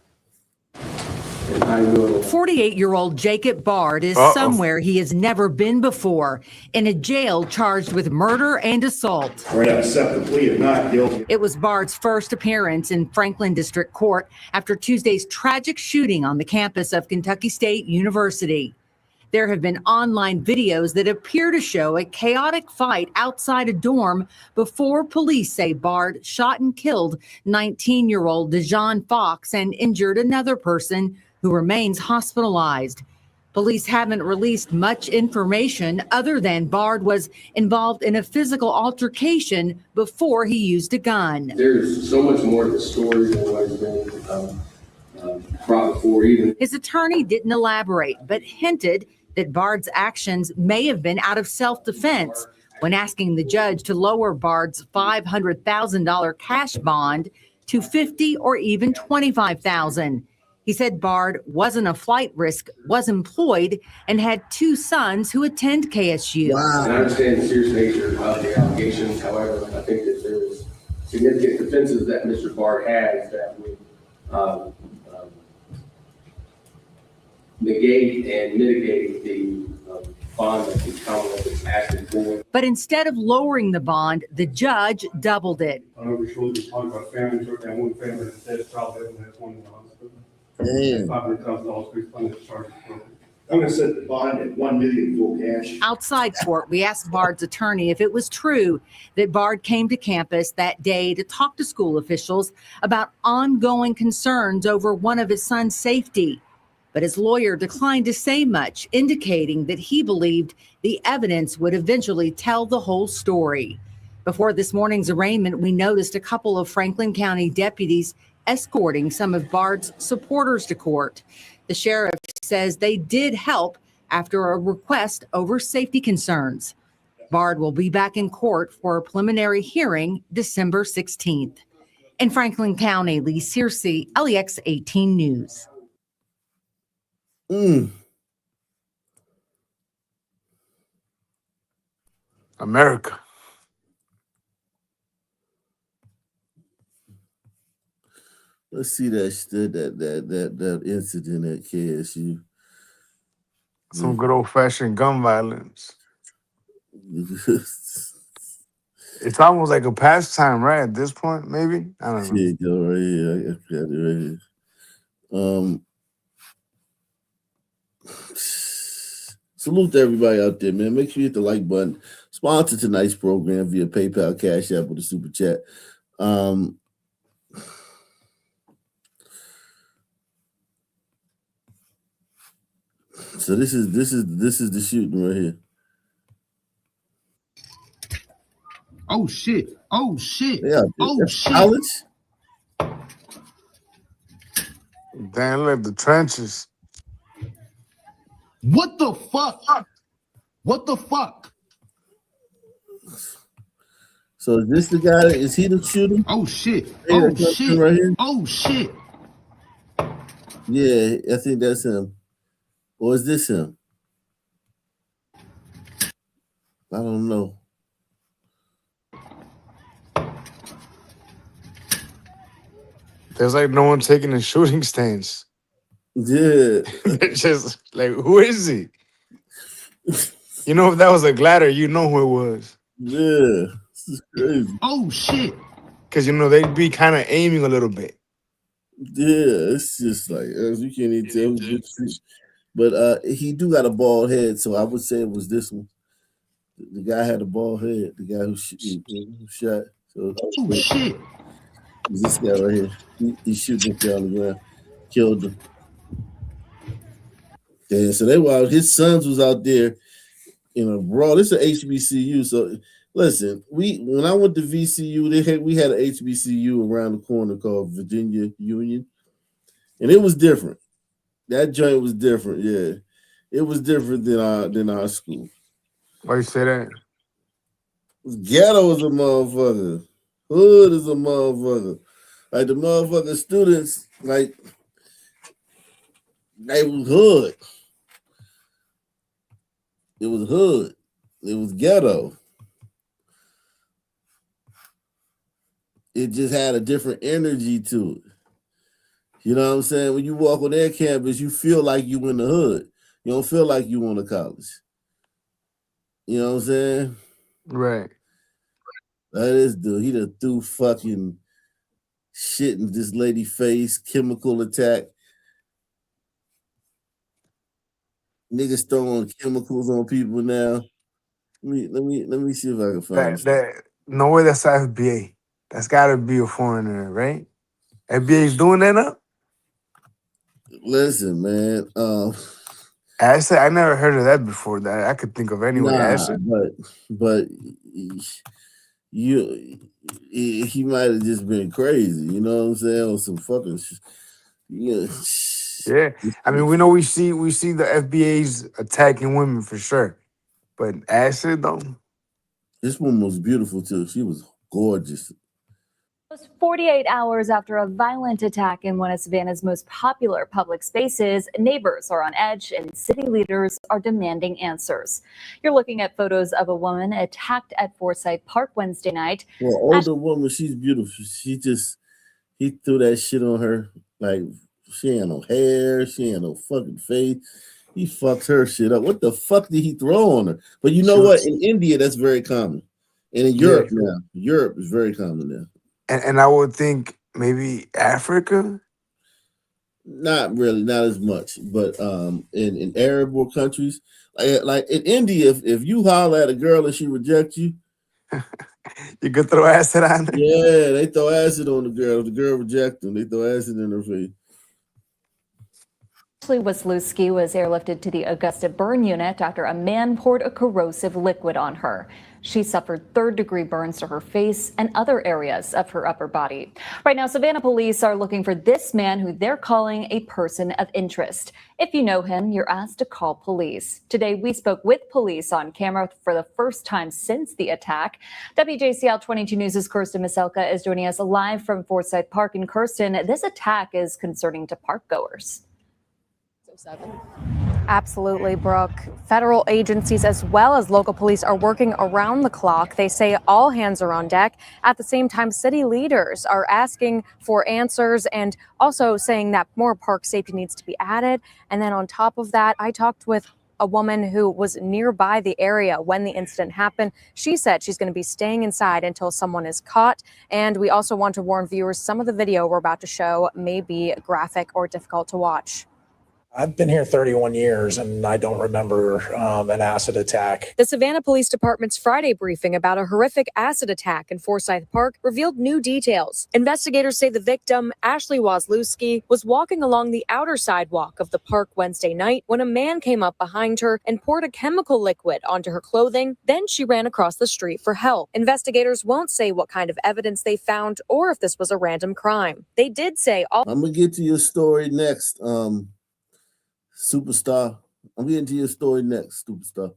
48-year-old Jacob Bard is somewhere he has never been before, in a jail charged with murder and assault. We're going to accept the plea of not guilty. It was Bard's first appearance in Franklin District Court after Tuesday's tragic shooting on the campus of Kentucky State University. There have been online videos that appear to show a chaotic fight outside a dorm before police say Bard shot and killed 19-year-old Dejon Fox and injured another person who remains hospitalized. Police haven't released much information other than Bard was involved in a physical altercation before he used a gun. There's so much more to the story than what has been brought before even. His attorney didn't elaborate, but hinted that Bard's actions may have been out of self-defense when asking the judge to lower Bard's $500,000 cash bond to $50,000 or even $25,000. He said Bard wasn't a flight risk, was employed, and had two sons who attend KSU. Wow. And I understand the serious nature of the allegations. However, I think that there's significant defenses that Mr. Bard has that would negate and mitigate the bond that the Commonwealth is asking for. But instead of lowering the bond, the judge doubled it. I know we're supposed to be talking about family, and one family that says child death and has one in the hospital. Damn. I'm going to set the bond at $1 million full cash. Outside court, we asked Bard's attorney if it was true that Bard came to campus that day to talk to school officials about ongoing concerns over one of his son's safety. But his lawyer declined to say much, indicating that he believed the evidence would eventually tell the whole story. Before this morning's arraignment, we noticed a couple of Franklin County deputies escorting some of Bard's supporters to court. The sheriff says they did help after a request over safety concerns. Bard will be back in court for a preliminary hearing December 16th. In Franklin County, Lee Searcy, LEX 18 News. America. Let's see that incident at KSU. Some good old-fashioned gun violence. It's almost like a pastime, right? At this point, maybe? I don't know. Here you go, right here. I got it right here. Salute to everybody out there, man. Make sure you hit the like button. Sponsor tonight's program via PayPal, Cash App, or the Super Chat. So this is the shooting right here. Oh shit! Oh shit! Yeah, oh that's shit! college. Damn, look, the trenches. What the fuck? What the fuck? So is this the guy? Is he the shooter? Oh shit! Hey, Oh shit! right here? Oh shit! Yeah, I think that's him. Or is this him? I don't know. There's like no one taking a shooting stance. Yeah. It's just like, who is he? You know, if that was a glider, you know who it was. Yeah. This is crazy. Oh shit. Because, you know, they'd be kind of aiming a little bit. Yeah, it's just like you can't even tell who did shoot. But he do got a bald head, so I would say it was this one. The guy had a bald head. The guy who shot. So Oh shit. it was this guy right here. He shoots this guy on the ground, killed him. Yeah, so they were out. His sons was out there in a brawl. This is a HBCU. So listen, when I went to VCU, we had an HBCU around the corner called Virginia Union, and it was different. That joint was different. Yeah, it was different than our school. Why you say that? Ghetto is a motherfucker. Hood is a motherfucker. Like the motherfucking students, like they was hood. It was hood. It was ghetto. It just had a different energy to it. You know what I'm saying? When you walk on their campus, you feel like you in the hood. You don't feel like you on the college. You know what I'm saying? Right. This dude, he done threw fucking shit in this lady face, chemical attack. Niggas throwing chemicals on people now. Let me see if I can find That no way that's FBA. That's gotta be a foreigner, right? FBA's doing that now? Listen, man. Acid, I never heard of that before that I could think of anyway. Nah, Acid. but he might have just been crazy, you know what I'm saying? Or some fucking Yeah. I mean, we see the FBA's attacking women for sure. But Acid though. This woman was beautiful too. She was gorgeous. Just 48 hours after a violent attack in one of Savannah's most popular public spaces, neighbors are on edge and city leaders are demanding answers. You're looking at photos of a woman attacked at Forsyth Park Wednesday night. Well, older woman, she's beautiful. He threw that shit on her. Like, she ain't no hair. She ain't no fucking face. He fucked her shit up. What the fuck did he throw on her? But you know what? In India, that's very common. And in Europe now. Europe is very common now. And I would think maybe Africa? Not really, not as much. But in Arab world countries, like in India, if you holler at a girl and she rejects you, you could throw acid on her. Yeah, they throw acid on the girl. If the girl rejects them, they throw acid in her face. Ashley Wisniewski was airlifted to the Augusta burn unit after a man poured a corrosive liquid on her. She suffered third-degree burns to her face and other areas of her upper body. Right now, Savannah police are looking for this man who they're calling a person of interest. If you know him, you're asked to call police. Today, we spoke with police on camera for the first time since the attack. WJCL 22 News' Kirsten Maselka is joining us live from Forsyth Park. And Kirsten, this attack is concerning to parkgoers. Absolutely, Brooke. Federal agencies as well as local police are working around the clock. They say all hands are on deck. At the same time, city leaders are asking for answers and also saying that more park safety needs to be added. And then on top of that, I talked with a woman who was nearby the area when the incident happened. She said she's going to be staying inside until someone is caught. And we also want to warn viewers, some of the video we're about to show may be graphic or difficult to watch. I've been here 31 years and I don't remember an acid attack. The Savannah Police Department's Friday briefing about a horrific acid attack in Forsyth Park revealed new details. Investigators say the victim, Ashley Wisniewski, was walking along the outer sidewalk of the park Wednesday night when a man came up behind her and poured a chemical liquid onto her clothing. Then she ran across the street for help. Investigators won't say what kind of evidence they found or if this was a random crime. They did say all— I'm gonna get to your story next, superstar. I'm getting to your story next, superstar.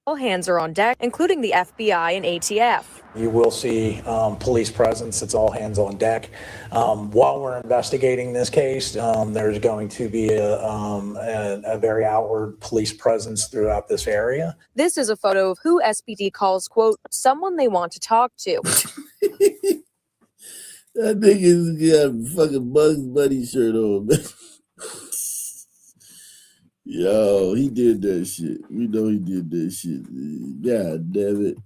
all hands are on deck, including the FBI and ATF. You will see police presence. It's all hands on deck. While we're investigating this case, there's going to be a very outward police presence throughout this area. This is a photo of who SPD calls, quote, someone they want to talk to. That nigga's got a fucking Bugs Bunny shirt on, man. Yo, he did that shit. We know he did that shit. God damn it.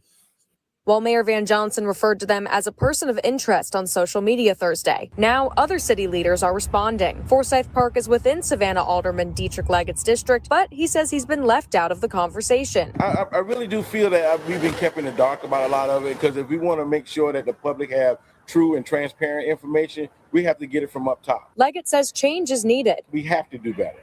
While Mayor Van Johnson referred to them as a person of interest on social media Thursday, now other city leaders are responding. Forsyth Park is within Savannah Alderman Dietrich Leggett's district, but he says he's been left out of the conversation. I really do feel that we've been kept in the dark about a lot of it, because if we want to make sure that the public have true and transparent information, we have to get it from up top. Leggett says change is needed. We have to do better.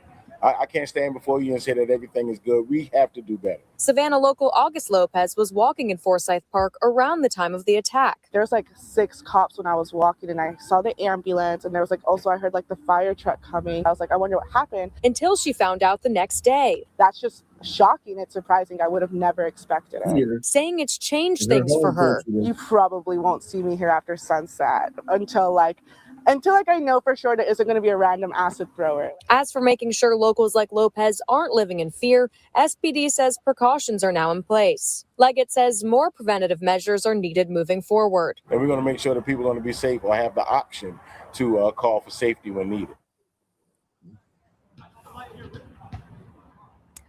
I can't stand before you and say that everything is good. We have to do better. Savannah local August Lopez was walking in Forsyth Park around the time of the attack. There was like 6 cops when I was walking, and I saw the ambulance, and there was like also I heard like the fire truck coming. I was like, I wonder what happened. Until she found out the next day. That's just shocking. It's surprising. I would have never expected it. Yeah. Saying it's changed things for her. You probably won't see me here after sunset until I know for sure that isn't going to be a random acid thrower. As for making sure locals like Lopez aren't living in fear, SPD says precautions are now in place. Leggett says more preventative measures are needed moving forward. And we're going to make sure that people are going to be safe or have the option to call for safety when needed.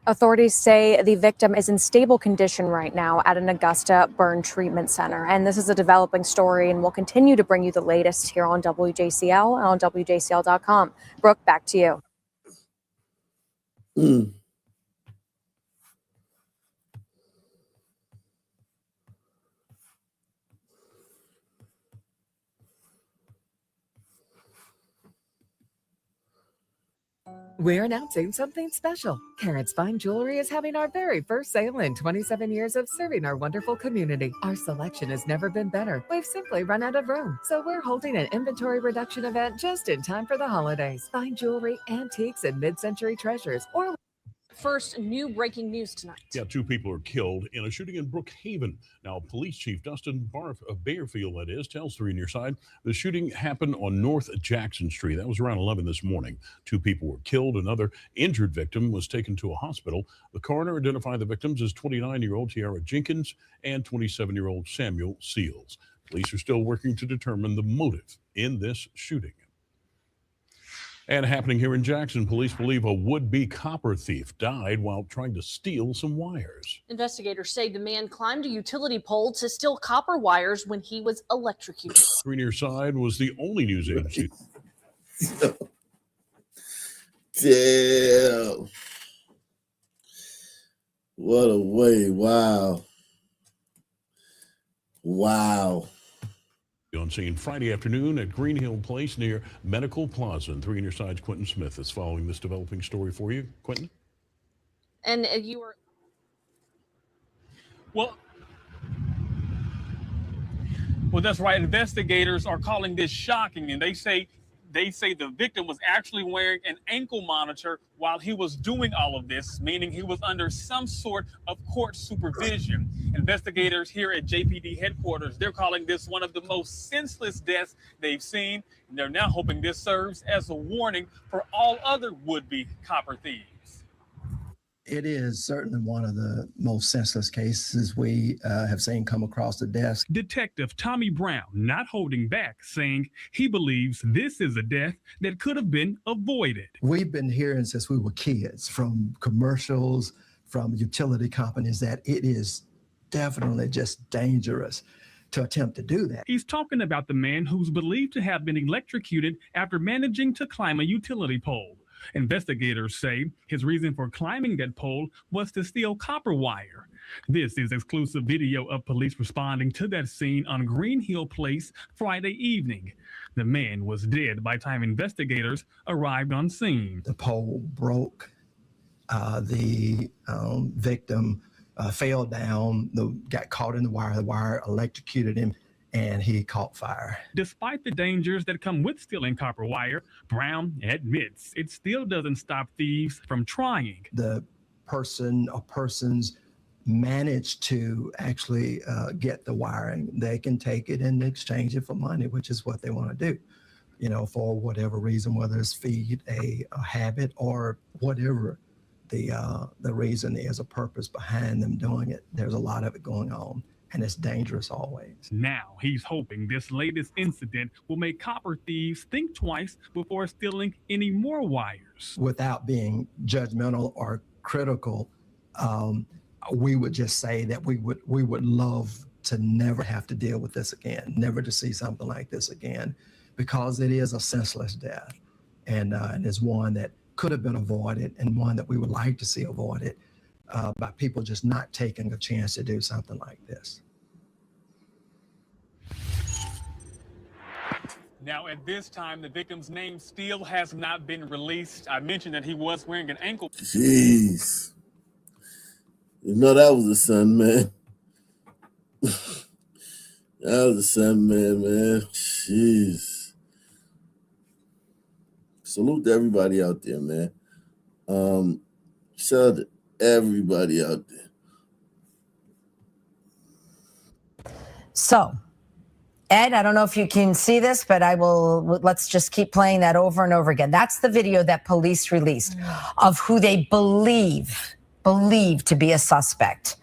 Authorities say the victim is in stable condition right now at an Augusta burn treatment center. And this is a developing story, and we'll continue to bring you the latest here on WJCL and on WJCL.com. Brooke, back to you. We're announcing something special. Karat's Fine Jewelry is having our very first sale in 27 years of serving our wonderful community. Our selection has never been better. We've simply run out of room. So we're holding an inventory reduction event just in time for the holidays. Fine jewelry, antiques, and mid-century treasures. Or First, new breaking news tonight. Yeah, 2 people are killed in a shooting in Brookhaven. Now, Police Chief Dustin Bayerfield, that is, tells 3 News Side the shooting happened on North Jackson Street. That was around 11 this morning. 2 people were killed. Another injured victim was taken to a hospital. The coroner identified the victims as 29-year-old Tiara Jenkins and 27-year-old Samuel Seals. Police are still working to determine the motive in this shooting. And happening here in Jackson, police believe a would-be copper thief died while trying to steal some wires. Investigators say the man climbed a utility pole to steal copper wires when he was electrocuted. 3 News Side was the only news agency. Damn. What a way. Wow. Wow. On scene Friday afternoon at Green Hill Place near Medical Plaza. And 3 News Side's Quentin Smith is following this developing story for you. Quentin? And you were... Well, that's right. Investigators are calling this shocking, and they say the victim was actually wearing an ankle monitor while he was doing all of this, meaning he was under some sort of court supervision. Investigators here at JPD headquarters, they're calling this one of the most senseless deaths they've seen, and they're now hoping this serves as a warning for all other would-be copper thieves. It is certainly one of the most senseless cases we have seen come across the desk. Detective Tommy Brown not holding back, saying he believes this is a death that could have been avoided. We've been hearing since we were kids from commercials, from utility companies, that it is definitely just dangerous to attempt to do that. He's talking about the man who's believed to have been electrocuted after managing to climb a utility pole. Investigators say his reason for climbing that pole was to steal copper wire. This is exclusive video of police responding to that scene on Green Hill Place Friday evening. The man was dead by the time investigators arrived on scene. The pole broke. The victim fell down, got caught in the wire electrocuted him, and he caught fire. Despite the dangers that come with stealing copper wire, Brown admits it still doesn't stop thieves from trying. The person or persons manage to actually get the wiring. They can take it and exchange it for money, which is what they want to do, you know, for whatever reason, whether it's feed a habit or whatever the reason is, a purpose behind them doing it. There's a lot of it going on. and it's dangerous always. Now he's hoping this latest incident will make copper thieves think twice before stealing any more wires. Without being judgmental or critical, we would just say that we would love to never have to deal with this again, never to see something like this again, because it is a senseless death, and it's one that could have been avoided, and one that we would like to see avoided by people just not taking a chance to do something like this. Now, at this time, the victim's name still has not been released. I mentioned that he was wearing an ankle. Jeez. You know that was a son, man. That was a son, man. Jeez. Salute to everybody out there, man. Shout out to everybody out there. So, Ed, I don't know if you can see this, but let's just keep playing that over and over again. That's the video that police released of who they believe to be a suspect.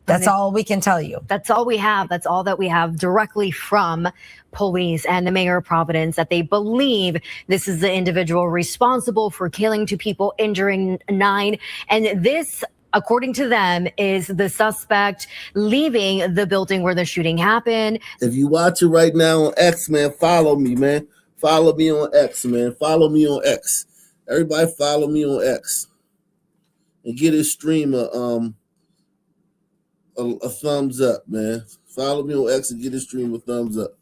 That's all we can tell you. That's all we have. That's all that we have directly from police and the mayor of Providence, that they believe this is the individual responsible for killing 2 people, injuring 9. And this, according to them, is the suspect leaving the building where the shooting happened. If you watch it right now on X, man, follow me, man. Follow me on X, man. Follow me on X. Everybody follow me on X. And get his stream a thumbs up, man. Follow me on X and get his stream a thumbs up.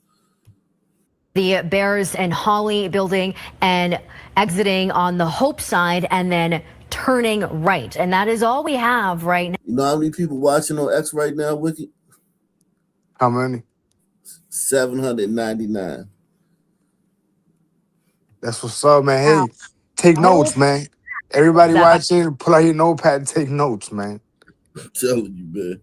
The Bears and Holly building and exiting on the Hope side and then turning right. And that is all we have right now. You know how many people watching on X right now, Wiki? How many? 799. That's what's up, man. Hey, take notes, man. Everybody watching, pull out your notepad and take notes, man. I'm telling you, man.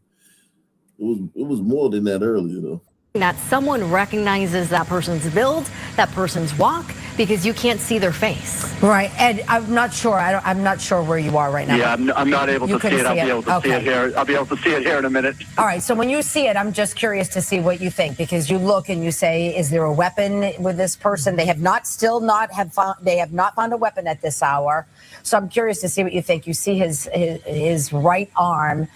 It was more than that earlier, though. That someone recognizes that person's build, that person's walk, because you can't see their face. Right, Ed. I'm not sure. I'm not sure where you are right now. Yeah, I'm not able to see it. I'll be able to see it here. I'll be able to see it here in a minute. All right. So when you see it, I'm just curious to see what you think, because you look and you say, "Is there a weapon with this person?" They have not found a weapon at this hour. So I'm curious to see what you think. You see his right arm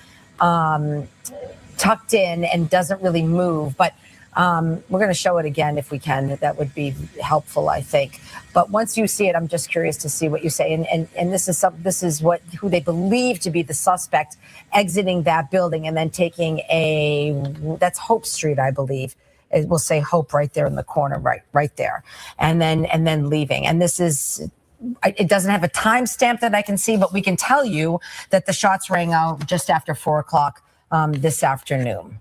tucked in and doesn't really move, but we're going to show it again if we can. That would be helpful, I think. But once you see it, I'm just curious to see what you say. And this is who they believe to be the suspect exiting that building and then taking that's Hope Street, I believe. It will say Hope right there in the corner, right there, and then leaving. And this is. It doesn't have a timestamp that I can see, but we can tell you that the shots rang out just after 4 o'clock this afternoon.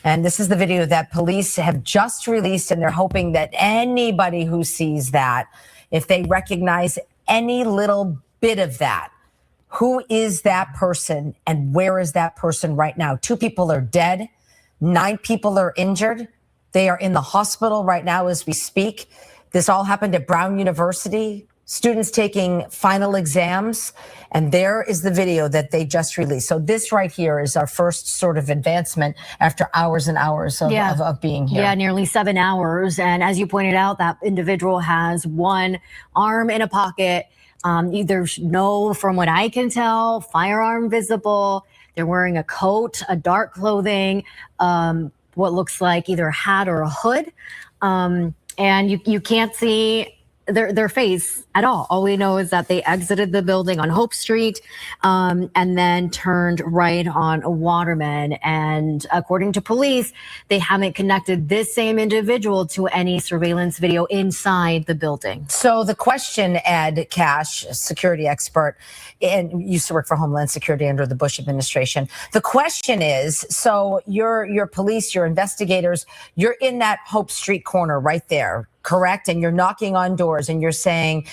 And this is the video that police have just released, and they're hoping that anybody who sees that, if they recognize any little bit of that, who is that person and where is that person right now? 2 people are dead. 9 people are injured. They are in the hospital right now as we speak. This all happened at Brown University. Students taking final exams, and there is the video that they just released. So this right here is our first sort of advancement after hours and hours of being here. Yeah, nearly 7 hours. And as you pointed out, that individual has one arm in a pocket. There's no, from what I can tell, firearm visible. They're wearing a coat, a dark clothing, what looks like either a hat or a hood. And you can't see their face at all. All we know is that they exited the building on Hope Street and then turned right on Waterman. And according to police, they haven't connected this same individual to any surveillance video inside the building. So the question, Ed Cash, security expert, and used to work for Homeland Security under the Bush administration. The question is, so your police, your investigators, you're in that Hope Street corner right there, correct? And you're knocking on doors and you're saying,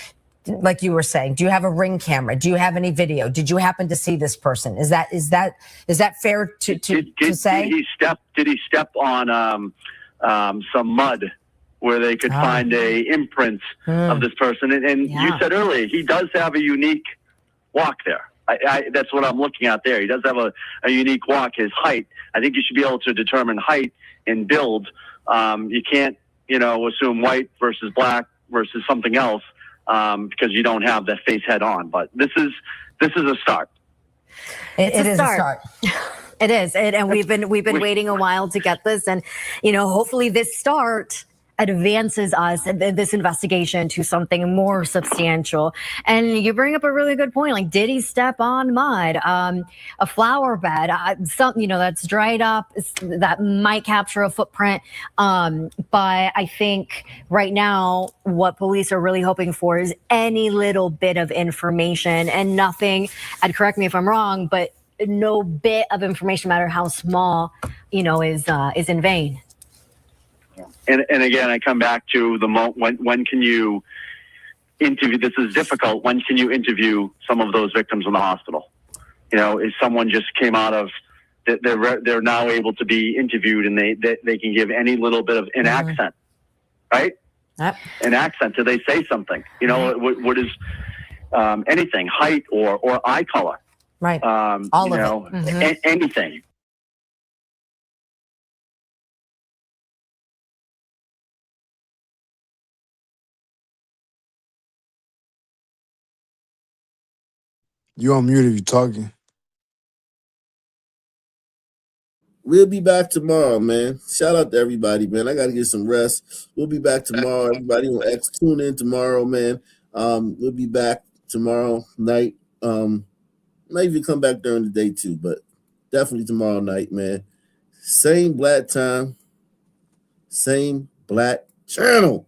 like you were saying, do you have a Ring camera? Do you have any video? Did you happen to see this person? Is that fair to say? Did he step on some mud where they could find a imprint of this person? And you said earlier, he does have a unique walk there. That's what I'm looking at there. He does have a unique walk. His height, I think you should be able to determine height and build. You can't, assume white versus black versus something else because you don't have that face head on. But this is a start. It is a start. It is, and we've been waiting a while to get this, and hopefully this start advances us this investigation to something more substantial. And you bring up a really good point. Like, did he step on mud, a flower bed, something that's dried up that might capture a footprint? But I think right now what police are really hoping for is any little bit of information, and nothing. And correct me if I'm wrong, but no bit of information, no matter how small, is in vain. And again, I come back to the when can you interview? This is difficult. When can you interview some of those victims in the hospital? If someone just came out of, they're now able to be interviewed, and they can give any little bit of an accent, right? Yep. An accent. Do they say something? What is anything, height or eye color? Right. All of it. Anything. You on mute if you're talking. We'll be back tomorrow, man. Shout out to everybody, man. I got to get some rest. We'll be back tomorrow. Everybody on X, tune in tomorrow, man. We'll be back tomorrow night. Maybe come back during the day too, but definitely tomorrow night, man. Same black time, same black channel.